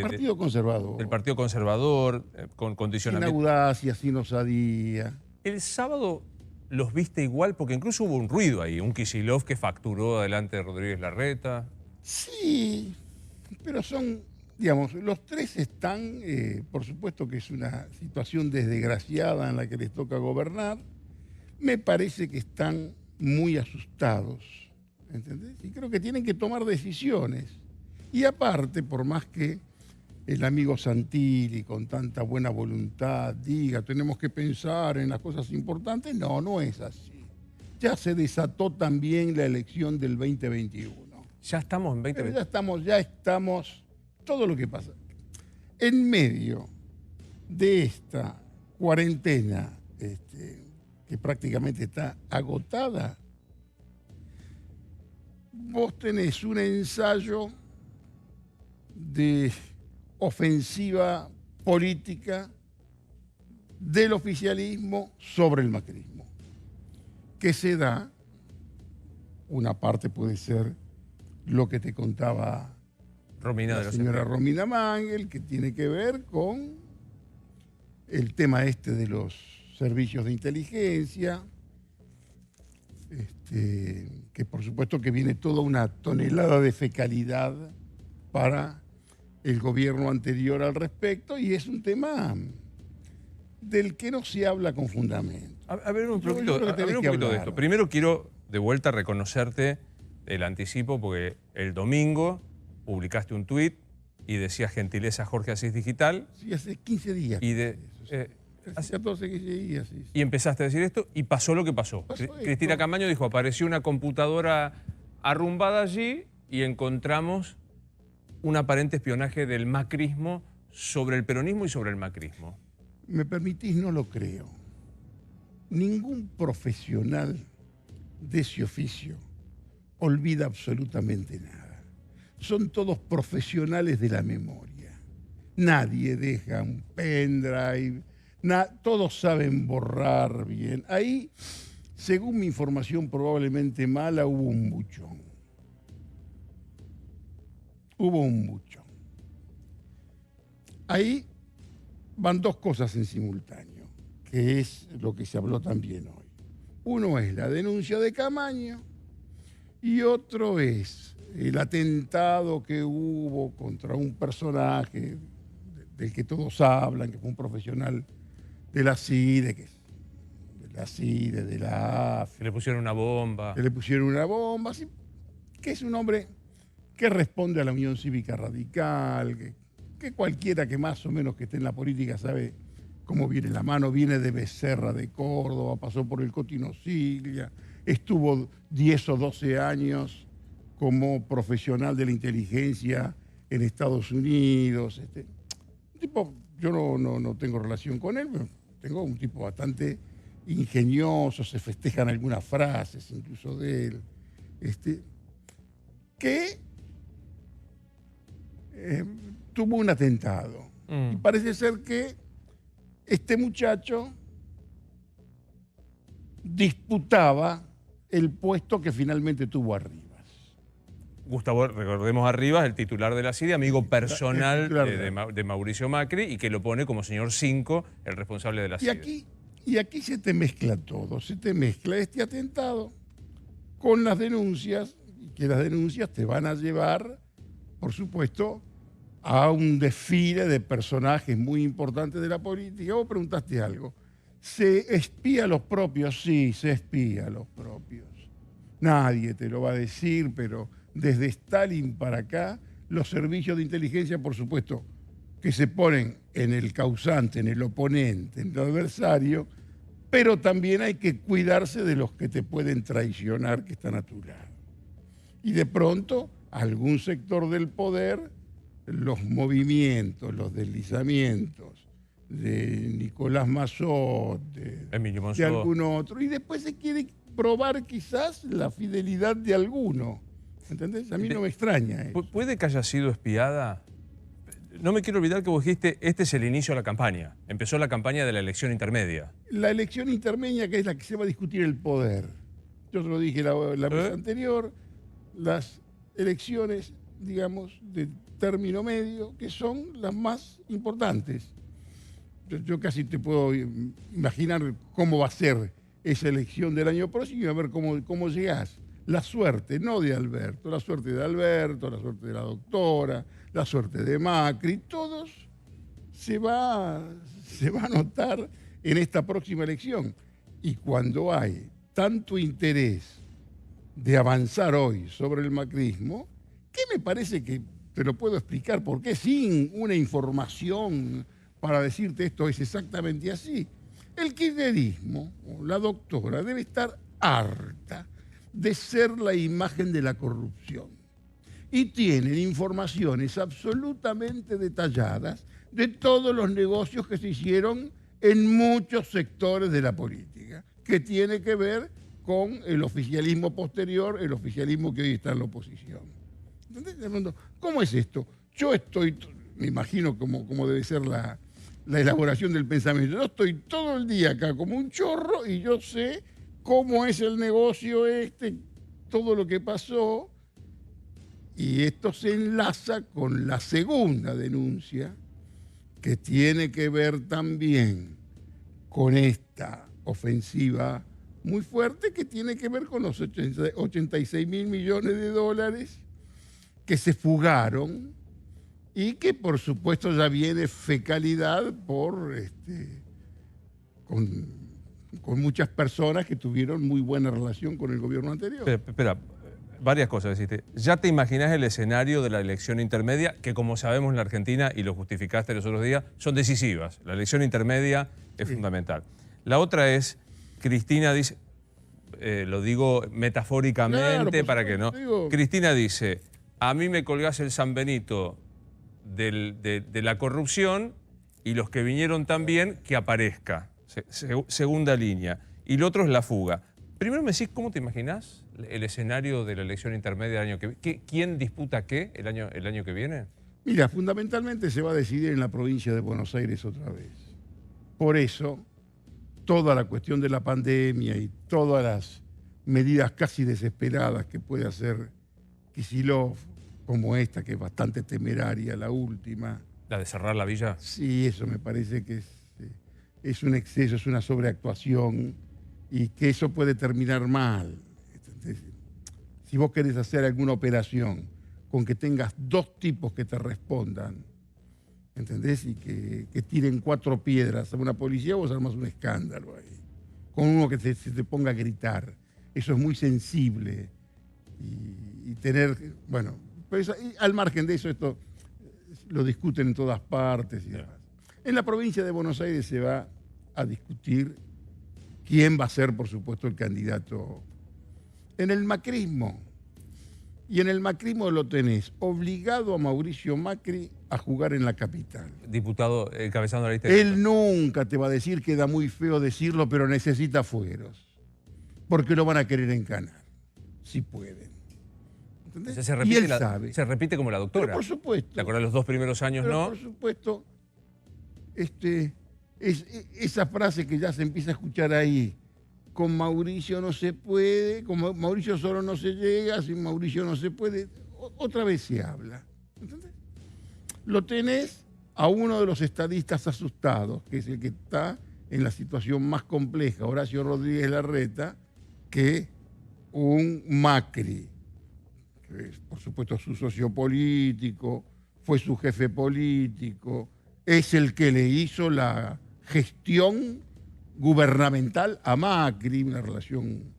Partido Conservador. Del Partido Conservador, con condicionamiento. Sin audacia, sin osadía. El sábado los viste igual, porque incluso hubo un ruido ahí, un Kicillof que facturó adelante de Rodríguez Larreta. Sí, pero son, digamos, los 3 están, por supuesto que es una situación desgraciada en la que les toca gobernar. Me parece que están muy asustados, ¿entendés? Y creo que tienen que tomar decisiones. Y aparte, por más que el amigo Santilli con tanta buena voluntad diga tenemos que pensar en las cosas importantes, no es así. Ya se desató también la elección del 2021. Ya estamos en 2021. Ya estamos, todo lo que pasa. En medio de esta cuarentena que prácticamente está agotada, vos tenés un ensayo de ofensiva política del oficialismo sobre el macrismo, que se da, una parte puede ser lo que te contaba la señora Romina Mangel, que tiene que ver con el tema de los servicios de inteligencia, que por supuesto que viene toda una tonelada de fecalidad para el gobierno anterior al respecto, y es un tema del que no se habla con fundamento. A ver un Yo poquito, creo que a ver tenés un que poquito de hablar. esto. Primero quiero de vuelta reconocerte el anticipo, porque el domingo publicaste un tuit y decías gentileza Jorge Asís Digital. Sí, hace 15 días. Y de, Hace 14, 15 días, sí. y empezaste a decir esto y pasó lo que pasó. Pasó esto. Cristina Camaño dijo, apareció una computadora arrumbada allí y encontramos un aparente espionaje del macrismo sobre el peronismo y sobre el macrismo. ¿Me permitís? No lo creo. Ningún profesional de ese oficio olvida absolutamente nada. Son todos profesionales de la memoria. Nadie deja un pendrive, todos saben borrar bien. Ahí, según mi información probablemente mala, hubo un buchón. Hubo un buchón. Ahí van dos cosas en simultáneo, que es lo que se habló también hoy. Uno es la denuncia de Camaño y otro es el atentado que hubo contra un personaje del que todos hablan, que fue un profesional de la CIDE, de la AFE. Que le pusieron una bomba. Que le pusieron una bomba, sí, que es un hombre que responde a la Unión Cívica Radical, que cualquiera que más o menos que esté en la política sabe cómo viene la mano, viene de Becerra de Córdoba, pasó por el Cotino Siglia, estuvo 10 o 12 años como profesional de la inteligencia en Estados Unidos. Un tipo, yo no tengo relación con él, pero tengo un tipo bastante ingenioso, se festejan algunas frases incluso de él, que tuvo un atentado. Y parece ser que este muchacho disputaba el puesto que finalmente tuvo Arribas. Gustavo, recordemos Arribas, el titular de la CIDE, amigo personal titular de Mauricio Macri, y que lo pone como señor 5, el responsable de la CIDE. Y aquí se te mezcla todo, se te mezcla este atentado con las denuncias, y que las denuncias te van a llevar, por supuesto, a un desfile de personajes muy importantes de la política. Vos preguntaste algo. ¿Se espía a los propios? Sí, se espía a los propios. Nadie te lo va a decir, pero desde Stalin para acá, los servicios de inteligencia, por supuesto, que se ponen en el causante, en el oponente, en el adversario, pero también hay que cuidarse de los que te pueden traicionar, que están a tu lado. Y de pronto, algún sector del poder, los movimientos, los deslizamientos de Nicolás Massot, de algún otro, y después se quiere probar quizás la fidelidad de alguno. ¿Entendés? A mí no me extraña eso. ¿Puede que haya sido espiada? No me quiero olvidar que vos dijiste, este es el inicio de la campaña. Empezó la campaña de la elección intermedia. La elección intermedia, que es la que se va a discutir el poder. Yo te lo dije la vez anterior, las elecciones, digamos, de término medio, que son las más importantes. Yo casi te puedo imaginar cómo va a ser esa elección del año próximo y a ver cómo llegás. La suerte, no de Alberto, la suerte de Alberto, la suerte de la doctora, la suerte de Macri, todos se va a notar en esta próxima elección. Y cuando hay tanto interés de avanzar hoy sobre el macrismo, que me parece que te lo puedo explicar por qué sin una información para decirte esto es exactamente así. El kirchnerismo, la doctora, debe estar harta de ser la imagen de la corrupción. Y tienen informaciones absolutamente detalladas de todos los negocios que se hicieron en muchos sectores de la política, que tiene que ver con el oficialismo posterior, el oficialismo que hoy está en la oposición. ¿Entendés? ¿Cómo es esto? Yo estoy, me imagino cómo debe ser la elaboración del pensamiento. Yo estoy todo el día acá como un chorro y yo sé cómo es el negocio todo lo que pasó, y esto se enlaza con la segunda denuncia, que tiene que ver también con esta ofensiva muy fuerte, que tiene que ver con los 86.000 millones de dólares que se fugaron y que por supuesto ya viene fecalidad con muchas personas que tuvieron muy buena relación con el gobierno anterior. Espera, varias cosas deciste. ¿Ya te imaginás el escenario de la elección intermedia, que como sabemos en la Argentina, y lo justificaste los otros días, son decisivas? La elección intermedia es fundamental. La otra es, Cristina dice, lo digo metafóricamente Claro, para que no... Cristina dice, a mí me colgás el San Benito de la corrupción y los que vinieron también, que aparezca. Segunda línea. Y lo otro es la fuga. Primero me decís, ¿cómo te imaginás el escenario de la elección intermedia del año que viene? ¿Quién disputa qué el año que viene? Mira, fundamentalmente se va a decidir en la provincia de Buenos Aires otra vez. Por eso, toda la cuestión de la pandemia y todas las medidas casi desesperadas que puede hacer Kicillof, como esta, que es bastante temeraria, la última. ¿La de cerrar la villa? Sí, eso me parece que es un exceso, es una sobreactuación y que eso puede terminar mal. Entonces, si vos querés hacer alguna operación con que tengas dos tipos que te respondan, ¿entendés? Y que tiren 4 piedras a una policía, vos armas un escándalo ahí. Con uno que se te ponga a gritar. Eso es muy sensible. Y tener, bueno, pues, al margen de eso, esto lo discuten en todas partes y demás. En la provincia de Buenos Aires se va a discutir quién va a ser, por supuesto, el candidato. En el macrismo, y en el macrismo lo tenés obligado a Mauricio Macri a jugar en la capital. Diputado encabezando la lista. Él nunca te va a decir, queda muy feo decirlo, pero necesita fueros, porque lo van a querer encanar, si pueden. ¿Entendés? Y él sabe. Se repite como la doctora. Pero por supuesto. ¿Te acuerdas los 2 primeros años, pero no? Por supuesto, esa frase que ya se empieza a escuchar ahí, con Mauricio no se puede, con Mauricio solo no se llega, sin Mauricio no se puede, otra vez se habla. ¿Entendés? Lo tenés a uno de los estadistas asustados, que es el que está en la situación más compleja, Horacio Rodríguez Larreta, que un Macri, que es, por supuesto, su socio político, fue su jefe político, es el que le hizo la gestión gubernamental a Macri, una relación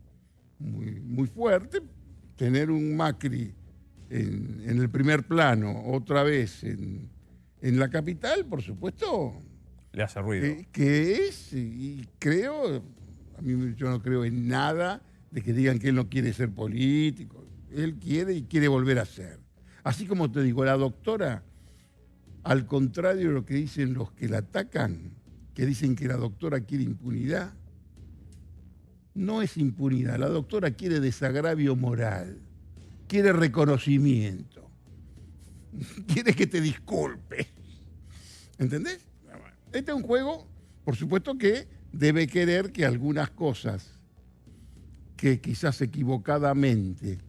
muy, muy fuerte. Tener un Macri en el primer plano, otra vez en la capital, por supuesto. Le hace ruido. Que es, y creo, yo no creo en nada de que digan que él no quiere ser político. Él quiere y quiere volver a ser. Así como te digo, la doctora, al contrario de lo que dicen los que la atacan, que dicen que la doctora quiere impunidad, no es impunidad. La doctora quiere desagravio moral, quiere reconocimiento, quiere que te disculpes. ¿Entendés? Este es un juego, por supuesto, que debe querer que algunas cosas que quizás equivocadamente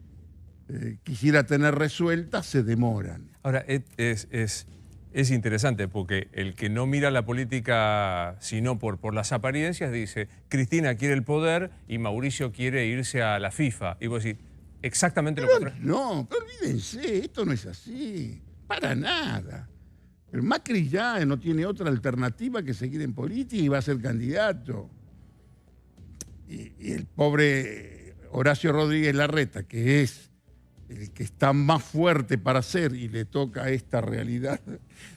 quisiera tener resueltas se demoran. Ahora, es interesante porque el que no mira la política sino por las apariencias dice, Cristina quiere el poder y Mauricio quiere irse a la FIFA. Y vos decís, exactamente lo contrario. No, pero olvídense, esto no es así, para nada. Pero Macri ya no tiene otra alternativa que seguir en política y va a ser candidato. Y el pobre Horacio Rodríguez Larreta, que es el que está más fuerte para ser y le toca a esta realidad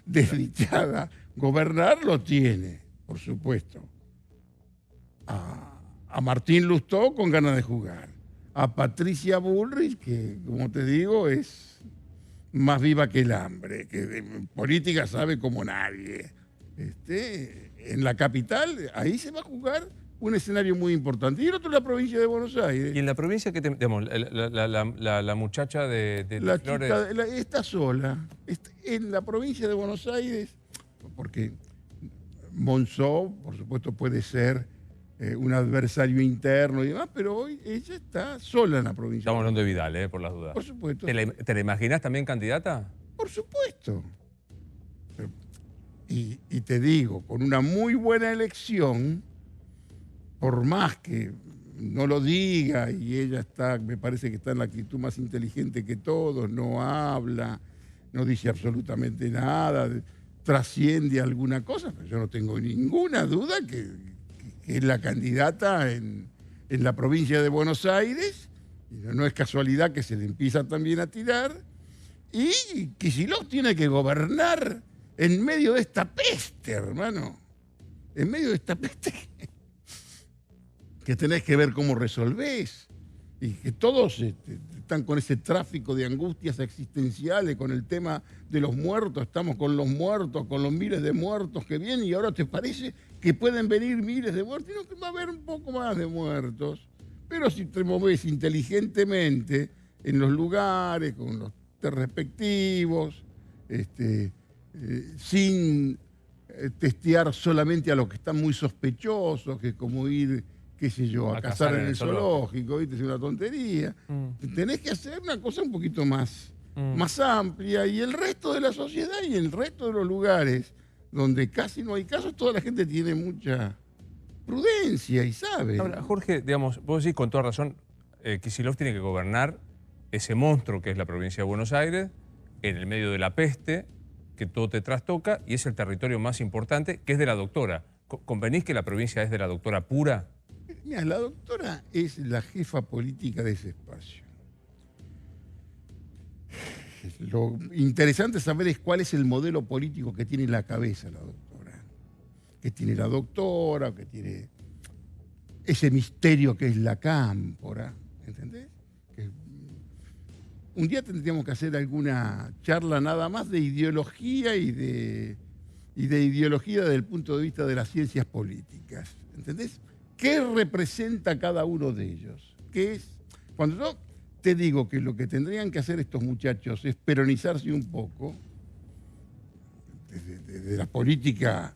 desdichada gobernar, lo tiene, por supuesto. A Martín Lustó con ganas de jugar. A Patricia Bullrich, que como te digo es más viva que el hambre, que en política sabe como nadie. En la capital, ahí se va a jugar un escenario muy importante. Y el otro es la provincia de Buenos Aires. Y en la provincia, que digamos, la muchacha de la Flores... chica, está sola. En la provincia de Buenos Aires, porque Monzó, por supuesto, puede ser un adversario interno y demás, pero hoy ella está sola en la provincia. Estamos hablando de Vidal, por las dudas. Por supuesto. ¿Te la imaginás también candidata? Por supuesto. Y te digo, con una muy buena elección, por más que no lo diga, y ella está, me parece que está en la actitud más inteligente que todos, no habla, no dice absolutamente nada, trasciende alguna cosa, pero yo no tengo ninguna duda que es la candidata en la provincia de Buenos Aires, y no es casualidad que se le empieza también a tirar, y Kicillof tiene que gobernar en medio de esta peste, hermano, en medio de esta peste que tenés que ver cómo resolvés, y que todos están con ese tráfico de angustias existenciales, con el tema de los muertos, estamos con los muertos, con los miles de muertos que vienen, y ahora te parece que pueden venir miles de muertos, y no, que va a haber un poco más de muertos. Pero si te movés inteligentemente en los lugares, con los respectivos, sin testear solamente a los que están muy sospechosos, que es como ir, qué sé yo, a cazar en el zoológico, ¿viste? Es una tontería. Tenés que hacer una cosa un poquito más amplia, y el resto de la sociedad y el resto de los lugares donde casi no hay casos, toda la gente tiene mucha prudencia y sabe. Ahora, Jorge, digamos, vos decís con toda razón, Kicillof tiene que gobernar ese monstruo que es la provincia de Buenos Aires, en el medio de la peste, que todo te trastoca, y es el territorio más importante, que es de la doctora. ¿Convenís que la provincia es de la doctora pura? Mira, la doctora es la jefa política de ese espacio. Lo interesante saber es cuál es el modelo político que tiene en la cabeza la doctora. Que tiene la doctora, que tiene ese misterio que es la cámpora, ¿entendés? Que un día tendríamos que hacer alguna charla nada más de ideología y de ideología desde el punto de vista de las ciencias políticas, ¿entendés? ¿Qué representa cada uno de ellos? ¿Qué es? Cuando yo te digo que lo que tendrían que hacer estos muchachos es peronizarse un poco, desde la política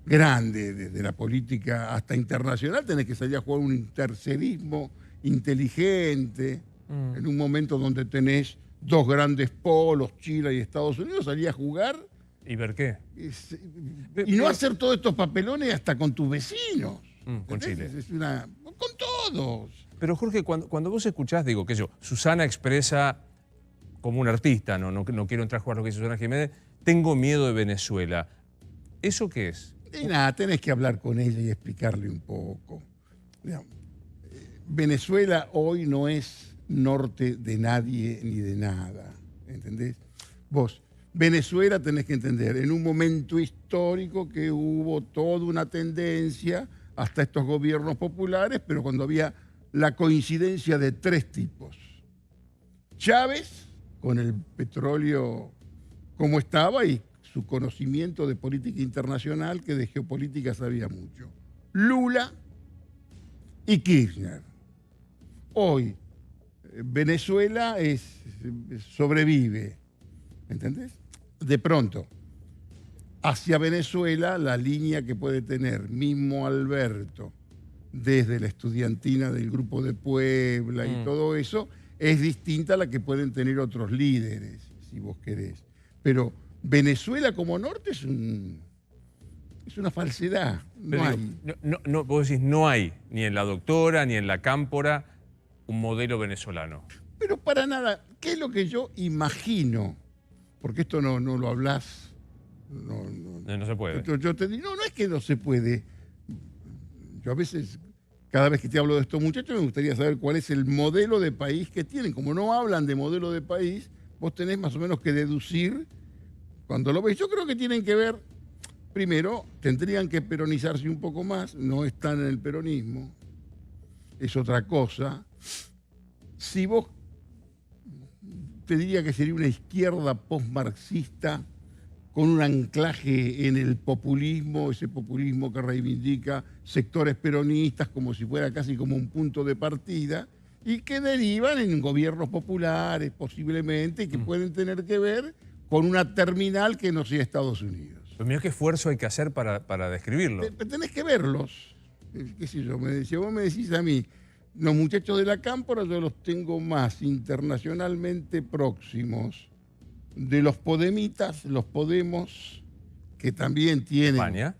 grande, desde la política hasta internacional, tenés que salir a jugar un tercerismo inteligente, en un momento donde tenés dos grandes polos, Chile y Estados Unidos, salir a jugar. ¿Y ver qué? Y no hacer todos estos papelones hasta con tus vecinos. Con Chile. Con todos. Pero Jorge, cuando vos escuchás, digo, que yo, Susana expresa como un artista, no quiero entrar a jugar lo que dice Susana Jiménez, tengo miedo de Venezuela. ¿Eso qué es? Y nada, tenés que hablar con ella y explicarle un poco. Digamos, Venezuela hoy no es norte de nadie ni de nada, ¿entendés? Vos, Venezuela tenés que entender, en un momento histórico que hubo toda una tendencia hasta estos gobiernos populares, pero cuando había la coincidencia de tres tipos. Chávez, con el petróleo como estaba y su conocimiento de política internacional, que de geopolítica sabía mucho. Lula y Kirchner. Hoy Venezuela sobrevive, ¿entendés? De pronto, hacia Venezuela, la línea que puede tener mismo Alberto, desde la estudiantina del Grupo de Puebla y todo eso, es distinta a la que pueden tener otros líderes, si vos querés. Pero Venezuela como norte es una falsedad. No hay. Vos decís, no hay, ni en la doctora, ni en la cámpora, un modelo venezolano. Pero para nada. ¿Qué es lo que yo imagino? Porque esto no lo hablás. No se puede. Yo te digo, no es que no se puede. Yo a veces, cada vez que te hablo de estos muchachos, me gustaría saber cuál es el modelo de país que tienen. Como no hablan de modelo de país, vos tenés más o menos que deducir cuando lo ves. Yo creo que tienen que ver, primero, tendrían que peronizarse un poco más, no están en el peronismo, es otra cosa. Si vos, te diría que sería una izquierda postmarxista con un anclaje en el populismo, ese populismo que reivindica sectores peronistas como si fuera casi como un punto de partida, y que derivan en gobiernos populares posiblemente, que pueden tener que ver con una terminal que no sea Estados Unidos. Pero mira qué esfuerzo hay que hacer para describirlo. Tenés que verlos. Qué sé yo, vos me decís a mí, los muchachos de la cámpora yo los tengo más internacionalmente próximos de los podemitas, los Podemos, que también tienen, España,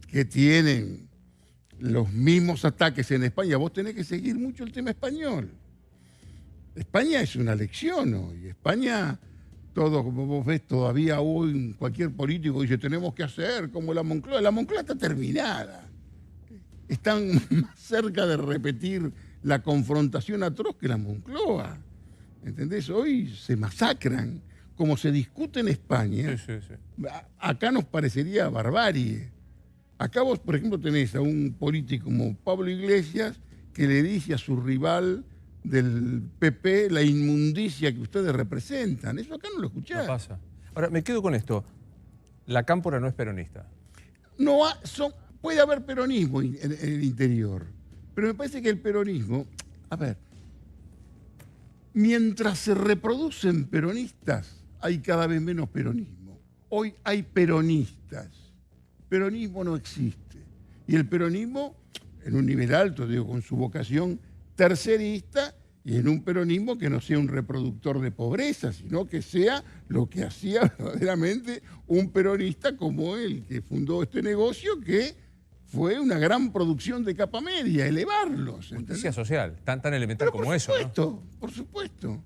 que tienen los mismos ataques en España. Vos tenés que seguir mucho el tema español. España es una lección hoy. España Todo, como vos ves, todavía hoy cualquier político dice, tenemos que hacer como la Moncloa. La Moncloa está terminada. Están más cerca de repetir la confrontación atroz que la Moncloa. ¿Entendés? Hoy se masacran. Como se discute en España, Sí, sí, sí. acá nos parecería barbarie. Acá vos, por ejemplo, tenés a un político como Pablo Iglesias que le dice a su rival del PP la inmundicia que ustedes representan. Eso acá no lo escuchás. No pasa. Ahora, me quedo con esto. La Cámpora no es peronista. No puede haber peronismo en el interior, pero me parece que el peronismo, a ver, mientras se reproducen peronistas, hay cada vez menos peronismo. Hoy hay peronistas. Peronismo no existe. Y el peronismo, en un nivel alto, digo, con su vocación tercerista, y en un peronismo que no sea un reproductor de pobreza, sino que sea lo que hacía verdaderamente un peronista como el que fundó este negocio, que fue una gran producción de capa media, elevarlos. Justicia social, tan elemental como eso, ¿no? Por supuesto.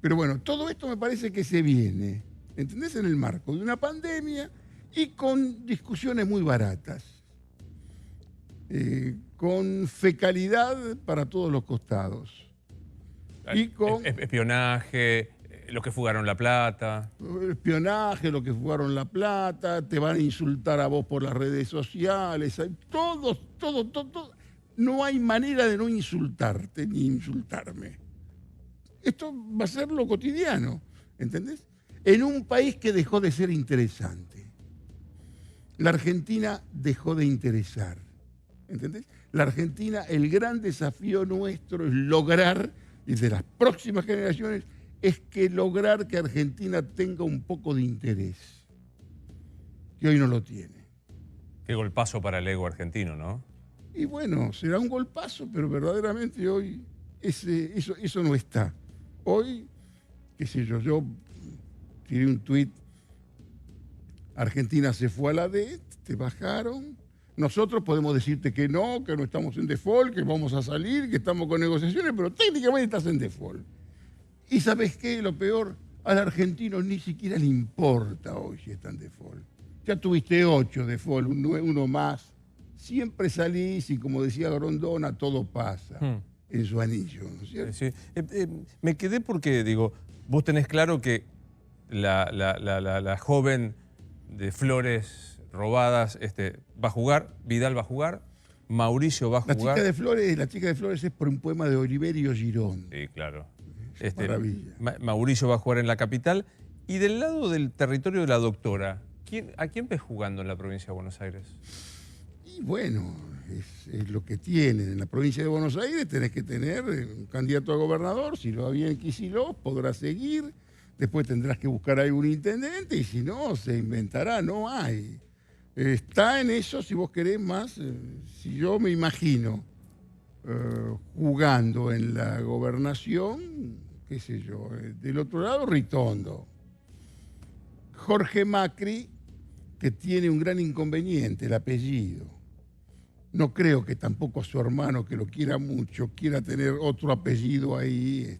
Pero bueno, todo esto me parece que se viene, ¿entendés? En el marco de una pandemia y con discusiones muy baratas. Con fecalidad para todos los costados. Y con espionaje, los que fugaron la plata. Espionaje, los que fugaron la plata, te van a insultar a vos por las redes sociales. Todo. No hay manera de no insultarte ni insultarme. Esto va a ser lo cotidiano, ¿entendés? En un país que dejó de ser interesante. La Argentina dejó de interesar. ¿Entendés? La Argentina, el gran desafío nuestro es lograr, y de las próximas generaciones, es que lograr que Argentina tenga un poco de interés, que hoy no lo tiene. Qué golpazo para el ego argentino, ¿no? Y bueno, será un golpazo, pero verdaderamente hoy eso no está. Hoy, qué sé yo tiré un tuit, Argentina se fue a la D, te bajaron. Nosotros podemos decirte que no estamos en default, que vamos a salir, que estamos con negociaciones, pero técnicamente estás en default. ¿Y sabes qué? Lo peor, al argentino ni siquiera le importa hoy si está en default. Ya tuviste 8 default, uno más. Siempre salís y, como decía Grondona, todo pasa en su anillo, ¿no es cierto? Sí. Me quedé porque, digo, vos tenés claro que la joven de Flores robadas va a jugar, Vidal va a jugar, Mauricio va a jugar. La chica de Flores es por un poema de Oliverio Girón. Sí, claro. Maravilla. Mauricio va a jugar en la capital. Y del lado del territorio de la doctora, ¿a quién ves jugando en la provincia de Buenos Aires? Y bueno, es lo que tienen. En la provincia de Buenos Aires tenés que tener un candidato a gobernador. Si lo había en Kicillof, podrás seguir. Después tendrás que buscar algún intendente y si no, se inventará. No hay. Está en eso, si vos querés más, si yo me imagino jugando en la gobernación, qué sé yo, del otro lado Ritondo. Jorge Macri, que tiene un gran inconveniente, el apellido. No creo que tampoco a su hermano, que lo quiera mucho, quiera tener otro apellido ahí.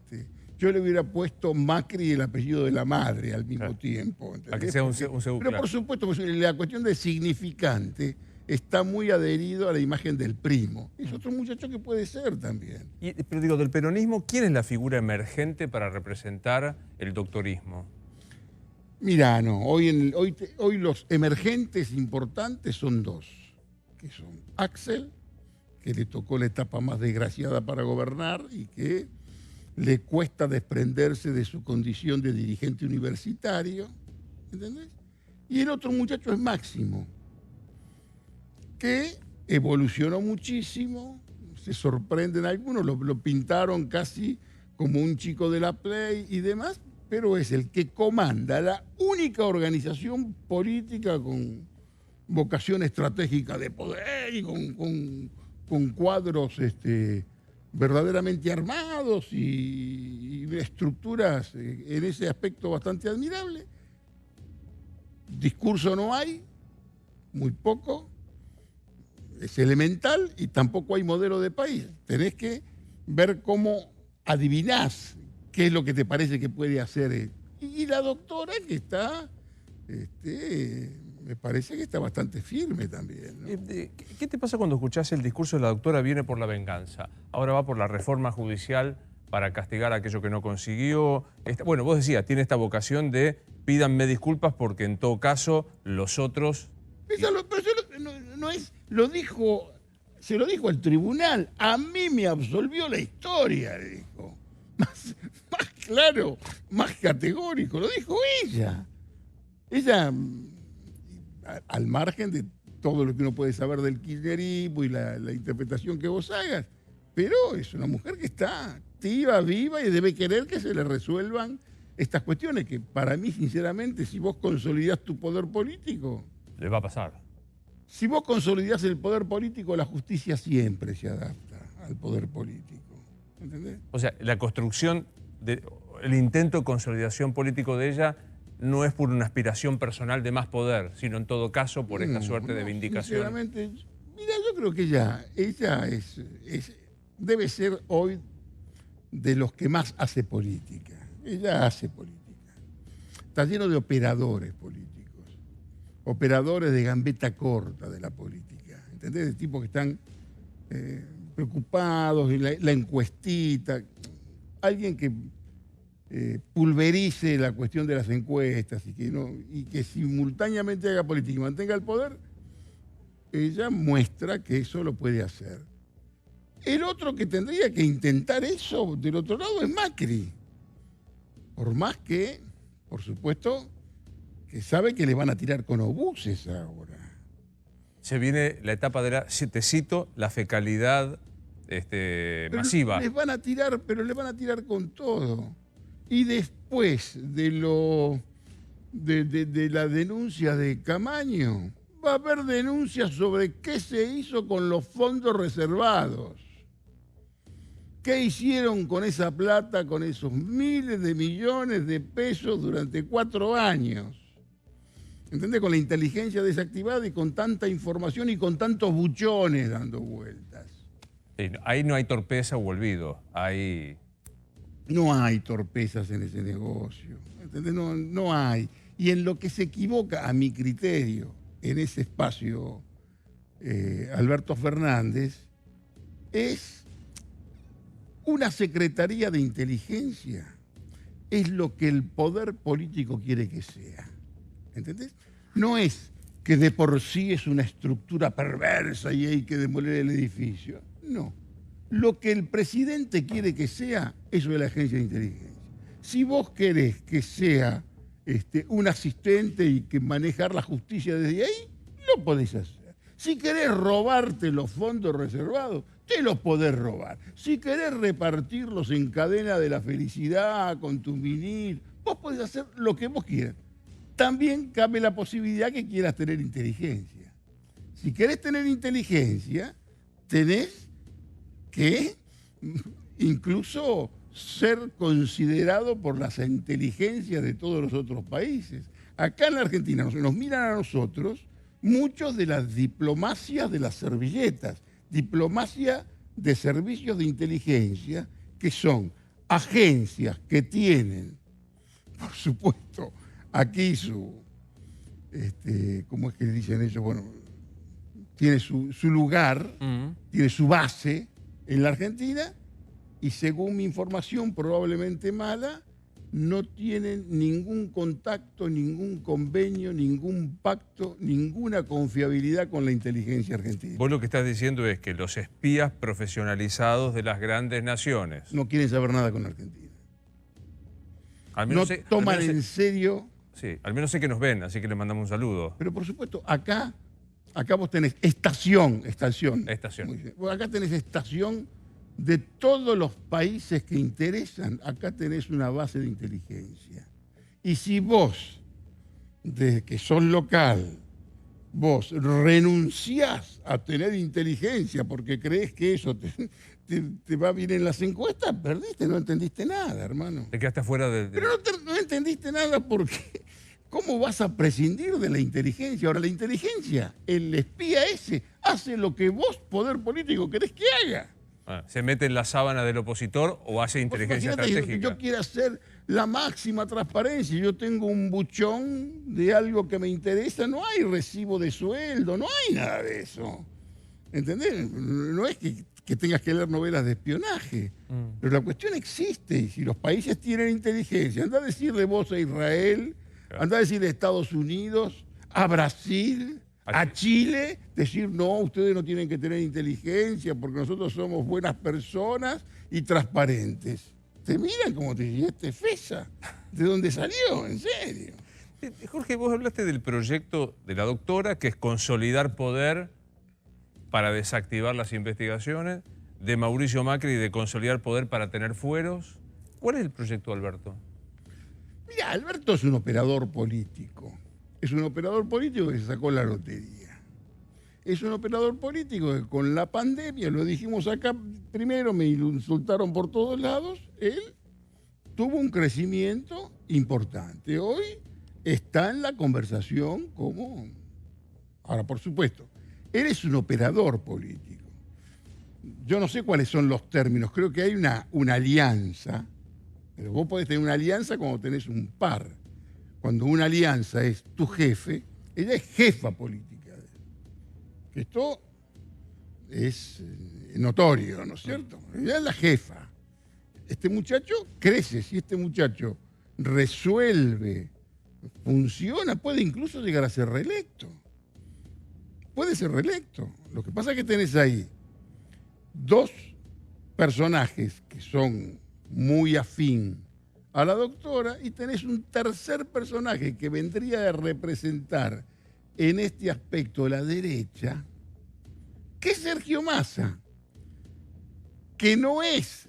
Yo le hubiera puesto Macri y el apellido de la madre al mismo tiempo. ¿Entendés? A que sea un segundo. Pero por supuesto, pues, la cuestión de significante está muy adherido a la imagen del primo. Es otro muchacho que puede ser también. Pero digo, del peronismo, ¿quién es la figura emergente para representar el doctorismo? Mirá, no, hoy los emergentes importantes son 2, que son Axel, que le tocó la etapa más desgraciada para gobernar y que le cuesta desprenderse de su condición de dirigente universitario, ¿entendés? Y el otro muchacho es Máximo, que evolucionó muchísimo, se sorprenden algunos, lo pintaron casi como un chico de la Play y demás, pero es el que comanda la única organización política con vocación estratégica de poder y con cuadros verdaderamente armados y estructuras en ese aspecto bastante admirable. Discurso no hay, muy poco, es elemental y tampoco hay modelo de país. Tenés que ver cómo adivinás qué es lo que te parece que puede hacer la doctora que está, me parece que está bastante firme también, ¿no? ¿Qué te pasa cuando escuchás el discurso de la doctora viene por la venganza? Ahora va por la reforma judicial para castigar a aquello que no consiguió. Bueno, vos decías, tiene esta vocación de pídanme disculpas porque en todo caso los otros... Se lo dijo al tribunal. A mí me absolvió la historia, le dijo. Más claro, más categórico, lo dijo ella. Ella, al margen de todo lo que uno puede saber del kirchnerismo y la interpretación que vos hagas, pero es una mujer que está activa, viva y debe querer que se le resuelvan estas cuestiones que para mí, sinceramente, si vos consolidás tu poder político... Le va a pasar. Si vos consolidás el poder político, la justicia siempre se adapta al poder político. ¿Entendés? O sea, la construcción, el intento de consolidación político de ella no es por una aspiración personal de más poder, sino en todo caso por esta suerte de vindicación. Sinceramente, mira, yo creo que ella debe ser hoy de los que más hace política. Ella hace política. Está lleno de operadores políticos, operadores de gambeta corta de la política, ¿entendés? De tipos que están preocupados, la encuestita, alguien que pulverice la cuestión de las encuestas y que simultáneamente haga política y mantenga el poder, ella muestra que eso lo puede hacer. El otro que tendría que intentar eso del otro lado es Macri. Por más que, por supuesto, que sabe que le van a tirar con obuses ahora. Se viene la etapa de te cito, la fecalidad masiva. Les van a tirar, pero les van a tirar con todo. Y después de la denuncia de Camaño, va a haber denuncias sobre qué se hizo con los fondos reservados. ¿Qué hicieron con esa plata, con esos miles de millones de pesos durante 4 años? ¿Entendés? Con la inteligencia desactivada y con tanta información y con tantos buchones dando vueltas. Sí, ahí no hay torpeza o olvido. No hay torpezas en ese negocio. ¿Entendés? No hay. Y en lo que se equivoca, a mi criterio, en ese espacio, Alberto Fernández, es una secretaría de inteligencia. Es lo que el poder político quiere que sea. ¿Entendés? No es que de por sí es una estructura perversa y hay que demoler el edificio. No. Lo que el presidente quiere que sea, eso es la agencia de inteligencia. Si vos querés que sea un asistente y que manejar la justicia desde ahí, lo podés hacer. Si querés robarte los fondos reservados, te los podés robar. Si querés repartirlos en cadena de la felicidad, con tu ministro, vos podés hacer lo que vos quieras. También cabe la posibilidad que quieras tener inteligencia. Si querés tener inteligencia, tenés que incluso ser considerado por las inteligencias de todos los otros países. Acá en la Argentina nos miran a nosotros muchos de las diplomacias de las servilletas, diplomacia de servicios de inteligencia, que son agencias que tienen, por supuesto, aquí ¿cómo es que dicen ellos? Bueno, tiene su lugar, tiene su base en la Argentina y según mi información, probablemente mala, no tienen ningún contacto, ningún convenio, ningún pacto, ninguna confiabilidad con la inteligencia argentina. Vos lo que estás diciendo es que los espías profesionalizados de las grandes naciones no quieren saber nada con la Argentina. No toman en serio. Sí, al menos sé que nos ven, así que les mandamos un saludo. Pero por supuesto, acá vos tenés estación. Estación. Acá tenés estación de todos los países que interesan. Acá tenés una base de inteligencia. Y si vos, desde que sos local, vos renunciás a tener inteligencia porque creés que eso te va bien en las encuestas, perdiste, no entendiste nada, hermano. Te quedaste fuera de... Pero no entendiste nada porque... ¿Cómo vas a prescindir de la inteligencia? Ahora, la inteligencia, el espía ese, hace lo que vos, poder político, querés que haga. ¿Se mete en la sábana del opositor o hace inteligencia estratégica? Yo quiero hacer la máxima transparencia. Yo tengo un buchón de algo que me interesa, no hay recibo de sueldo, no hay nada de eso. ¿Entendés? No es que tengas que leer novelas de espionaje, pero la cuestión existe. Y si los países tienen inteligencia, anda a decirle vos a Israel, anda a decirle a Estados Unidos, a Brasil, a Chile, decir no, ustedes no tienen que tener inteligencia porque nosotros somos buenas personas y transparentes. Te miran como te dice, este Fesa, ¿de dónde salió? En serio. Jorge, vos hablaste del proyecto de la doctora, que es consolidar poder para desactivar las investigaciones, de Mauricio Macri de consolidar poder para tener fueros. ¿Cuál es el proyecto, Alberto? Mira, Alberto es un operador político. Es un operador político que se sacó la lotería. Es un operador político que con la pandemia, lo dijimos acá primero, me insultaron por todos lados, él tuvo un crecimiento importante. Hoy está en la conversación como... Ahora, por supuesto, él es un operador político. Yo no sé cuáles son los términos, creo que hay una alianza, pero vos podés tener una alianza cuando tenés un par. Cuando una alianza es tu jefe, ella es jefa política. Esto es notorio, ¿no es cierto? Ella es la jefa. Este muchacho crece, si este muchacho resuelve, funciona, puede incluso llegar a ser reelecto. Puede ser reelecto. Lo que pasa es que tenés ahí dos personajes que son muy afín a la doctora y tenés un tercer personaje que vendría a representar en este aspecto la derecha, que es Sergio Massa, que no es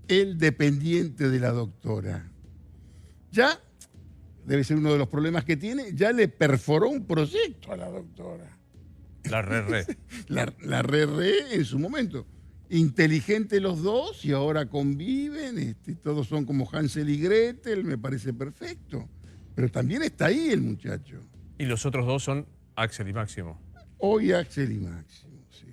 el dependiente de la doctora. Ya, debe ser uno de los problemas que tiene, ya le perforó un proyecto a la doctora. La re. La re en su momento. Inteligentes los dos y ahora conviven, todos son como Hansel y Gretel, me parece perfecto. Pero también está ahí el muchacho. Y los otros dos son Axel y Máximo. Hoy Axel y Máximo, sí.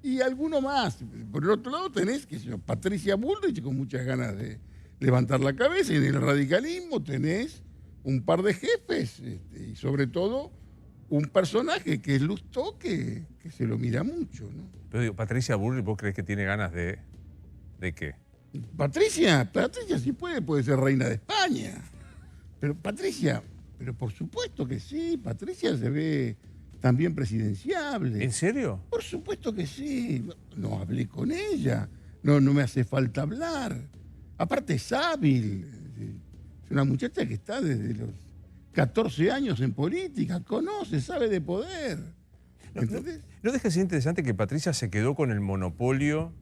Y alguno más. Por el otro lado tenés, qué sé yo, Patricia Bullrich con muchas ganas de levantar la cabeza. Y en el radicalismo tenés un par de jefes y sobre todo un personaje que es Lustó, que se lo mira mucho, ¿no? Pero digo, Patricia Bullrich, ¿vos crees que tiene ganas de qué? Patricia sí puede ser reina de España. Pero Patricia, pero por supuesto que sí, Patricia se ve también presidenciable. ¿En serio? Por supuesto que sí. No hablé con ella, no me hace falta hablar. Aparte es hábil, es una muchacha que está desde los 14 años en política, conoce, sabe de poder. ¿No deja de ser interesante que Patricia se quedó con el monopolio?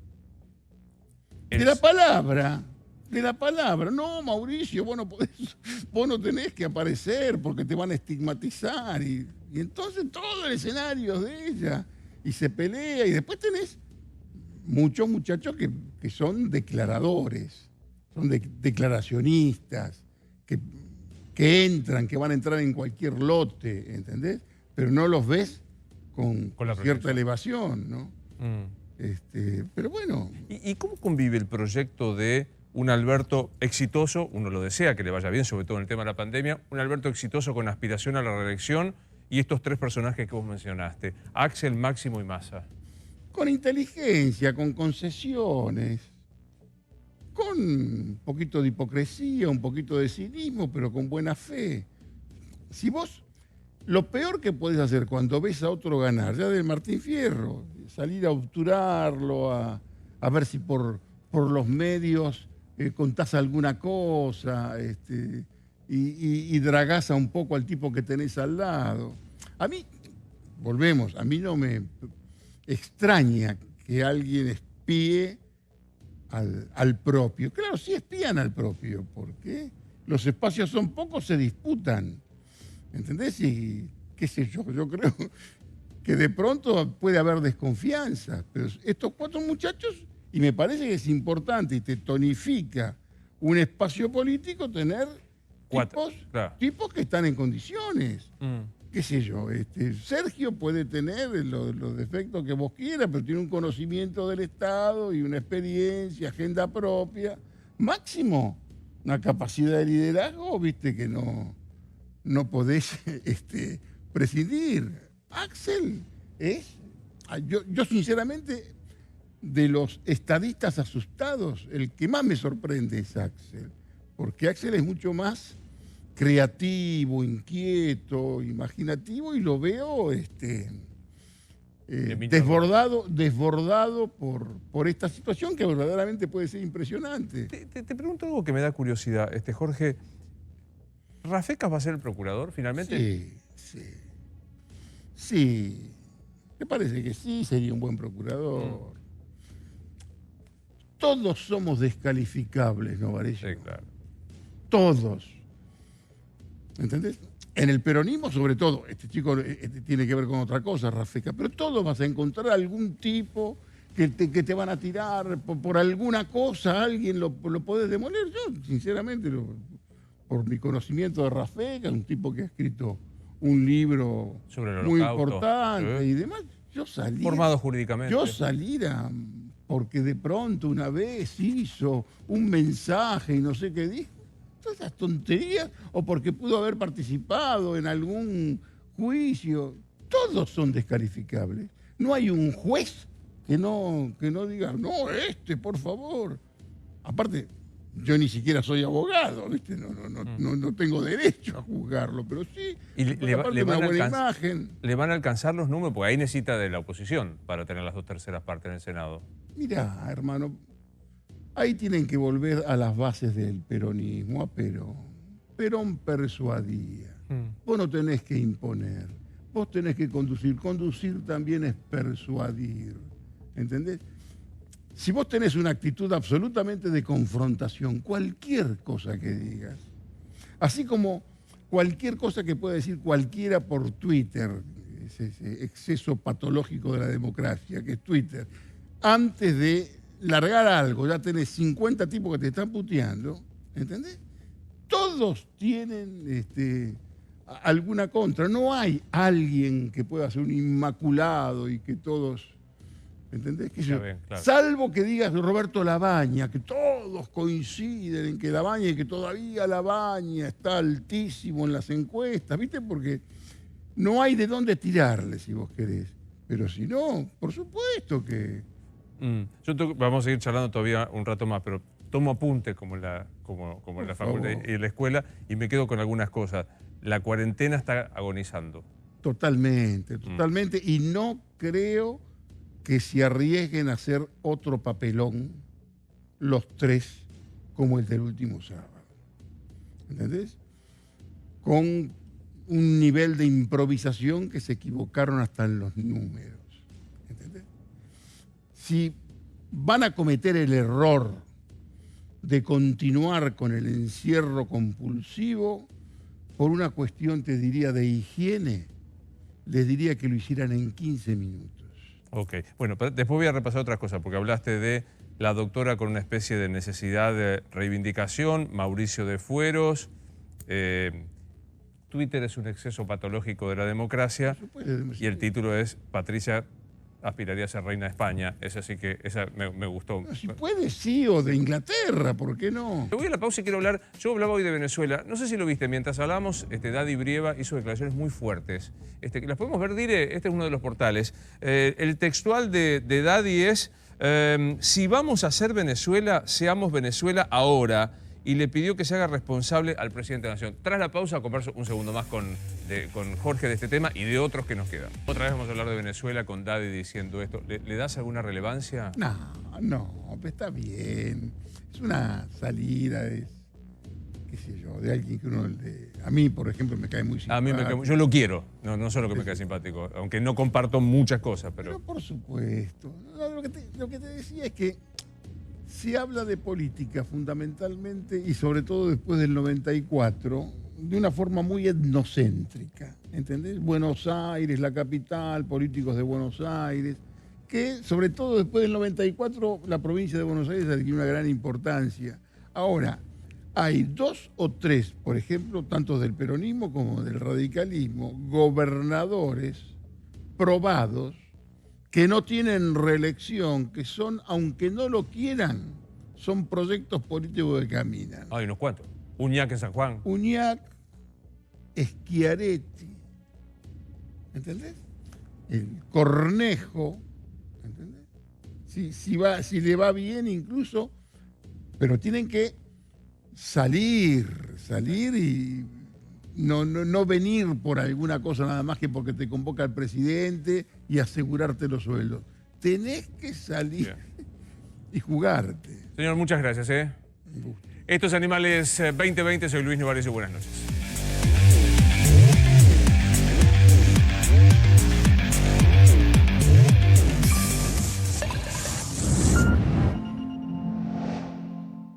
De la palabra. No, Mauricio, vos no tenés que aparecer porque te van a estigmatizar. Y entonces todo el escenario es de ella. Y se pelea. Y después tenés muchos muchachos que son declaradores, son declaracionistas, que entran, que van a entrar en cualquier lote, ¿entendés? Pero no los ves con cierta elevación, ¿no? Pero bueno. ¿Y cómo convive el proyecto de un Alberto exitoso, uno lo desea que le vaya bien, sobre todo en el tema de la pandemia, un Alberto exitoso con aspiración a la reelección y estos tres personajes que vos mencionaste, Axel, Máximo y Massa? Con inteligencia, con concesiones, con un poquito de hipocresía, un poquito de cinismo, pero con buena fe. Si vos, lo peor que podés hacer cuando ves a otro ganar, ya del Martín Fierro, salir a obturarlo, a ver si por los medios contás alguna cosa y dragás a un poco al tipo que tenés al lado. A mí, a mí no me extraña que alguien espíe al propio. Claro, sí espían al propio, porque los espacios son pocos, se disputan. ¿Entendés? Y qué sé yo creo que de pronto puede haber desconfianza. Pero estos cuatro muchachos, y me parece que es importante y te tonifica un espacio político tener tipos que están en condiciones. Qué sé yo, Sergio puede tener los defectos que vos quieras, pero tiene un conocimiento del Estado y una experiencia, agenda propia. Máximo una capacidad de liderazgo, viste, que no podés prescindir. Axel es, yo sinceramente, de los estadistas asustados, el que más me sorprende es Axel, porque Axel es mucho más creativo, inquieto, imaginativo, y lo veo desbordado por esta situación que verdaderamente puede ser impresionante. Te pregunto algo que me da curiosidad, Jorge. ¿Rafecas va a ser el procurador finalmente? Sí. Me parece que sí, sería un buen procurador. Todos somos descalificables, ¿no, Varela? Sí, claro. Todos. ¿Entendés? En el peronismo, sobre todo, este chico tiene que ver con otra cosa, Rafecas, pero todos vas a encontrar algún tipo que te van a tirar por alguna cosa, alguien lo podés demoler. Yo, sinceramente, por mi conocimiento de Rafecas, un tipo que ha escrito un libro sobre el muy Holocausto, importante ¿sí? y demás, formado jurídicamente. Yo saliera porque de pronto una vez hizo un mensaje y no sé qué dijo, todas esas tonterías, o porque pudo haber participado en algún juicio, todos son descalificables. No hay un juez que no diga, no, por favor. Aparte, yo ni siquiera soy abogado, ¿viste? No tengo derecho a juzgarlo, pero sí, ¿Y aparte una buena imagen. ¿Le van a alcanzar los números? Porque ahí necesita de la oposición para tener las 2/3 partes en el Senado. Mirá, hermano, ahí tienen que volver a las bases del peronismo, a Perón. Perón persuadía. Vos no tenés que imponer, vos tenés que conducir. Conducir también es persuadir, ¿entendés? Si vos tenés una actitud absolutamente de confrontación, cualquier cosa que digas, así como cualquier cosa que pueda decir cualquiera por Twitter, ese exceso patológico de la democracia, que es Twitter, antes de largar algo, ya tenés 50 tipos que te están puteando, ¿entendés? Todos tienen alguna contra. No hay alguien que pueda ser un inmaculado y que todos... ¿Entendés? Claro. Salvo que digas Roberto Labaña, que todos coinciden en que Labaña y que todavía Labaña está altísimo en las encuestas, ¿viste? Porque no hay de dónde tirarle, si vos querés. Pero si no, por supuesto que... Vamos a seguir charlando todavía un rato más, pero tomo apunte como en la facultad y en la escuela y me quedo con algunas cosas. La cuarentena está agonizando. Totalmente. Y no creo que se arriesguen a hacer otro papelón los tres como el del último sábado. ¿Entendés? Con un nivel de improvisación que se equivocaron hasta en los números. ¿Entendés? Si van a cometer el error de continuar con el encierro compulsivo, por una cuestión, te diría, de higiene, les diría que lo hicieran en 15 minutos. Ok, bueno, pero después voy a repasar otras cosas, porque hablaste de la doctora con una especie de necesidad de reivindicación, Mauricio de Fueros, Twitter es un exceso patológico de la democracia, y el título es Patricia aspiraría a ser reina de España. Esa sí que me gustó. No, si puede, sí, o de Inglaterra, ¿por qué no? Voy a la pausa y quiero hablar. Yo hablaba hoy de Venezuela. No sé si lo viste. Mientras hablamos, Daddy Brieva hizo declaraciones muy fuertes. Las podemos ver, Dire. Este es uno de los portales. El textual de Daddy es: si vamos a ser Venezuela, seamos Venezuela ahora. Y le pidió que se haga responsable al presidente de la Nación. Tras la pausa, converso un segundo más con Jorge de este tema y de otros que nos quedan. Otra vez vamos a hablar de Venezuela con Daddy diciendo esto. ¿Le das alguna relevancia? No, está bien. Es una salida, qué sé yo, de alguien que uno... A mí, por ejemplo, me cae muy simpático. A mí me cae, yo lo quiero, no solo que me cae simpático, aunque no comparto muchas cosas, pero por supuesto. Lo que te decía es que se habla de política fundamentalmente y sobre todo después del 94 de una forma muy etnocéntrica, ¿entendés? Buenos Aires, la capital, políticos de Buenos Aires, que sobre todo después del 94 la provincia de Buenos Aires adquirió una gran importancia. Ahora, hay 2 o 3, por ejemplo, tanto del peronismo como del radicalismo, gobernadores probados que no tienen reelección, que son, aunque no lo quieran, son proyectos políticos que caminan. Hay unos cuantos. Uñac en San Juan. Uñac, Schiaretti, ¿entendés? El Cornejo, ¿entendés? Si le va bien incluso, pero tienen que salir y no venir por alguna cosa nada más que porque te convoca el presidente y asegurarte los sueldos. Tenés que salir y jugarte. Señor, muchas gracias. Esto es Animales 2020, soy Luis Novarecio, buenas noches.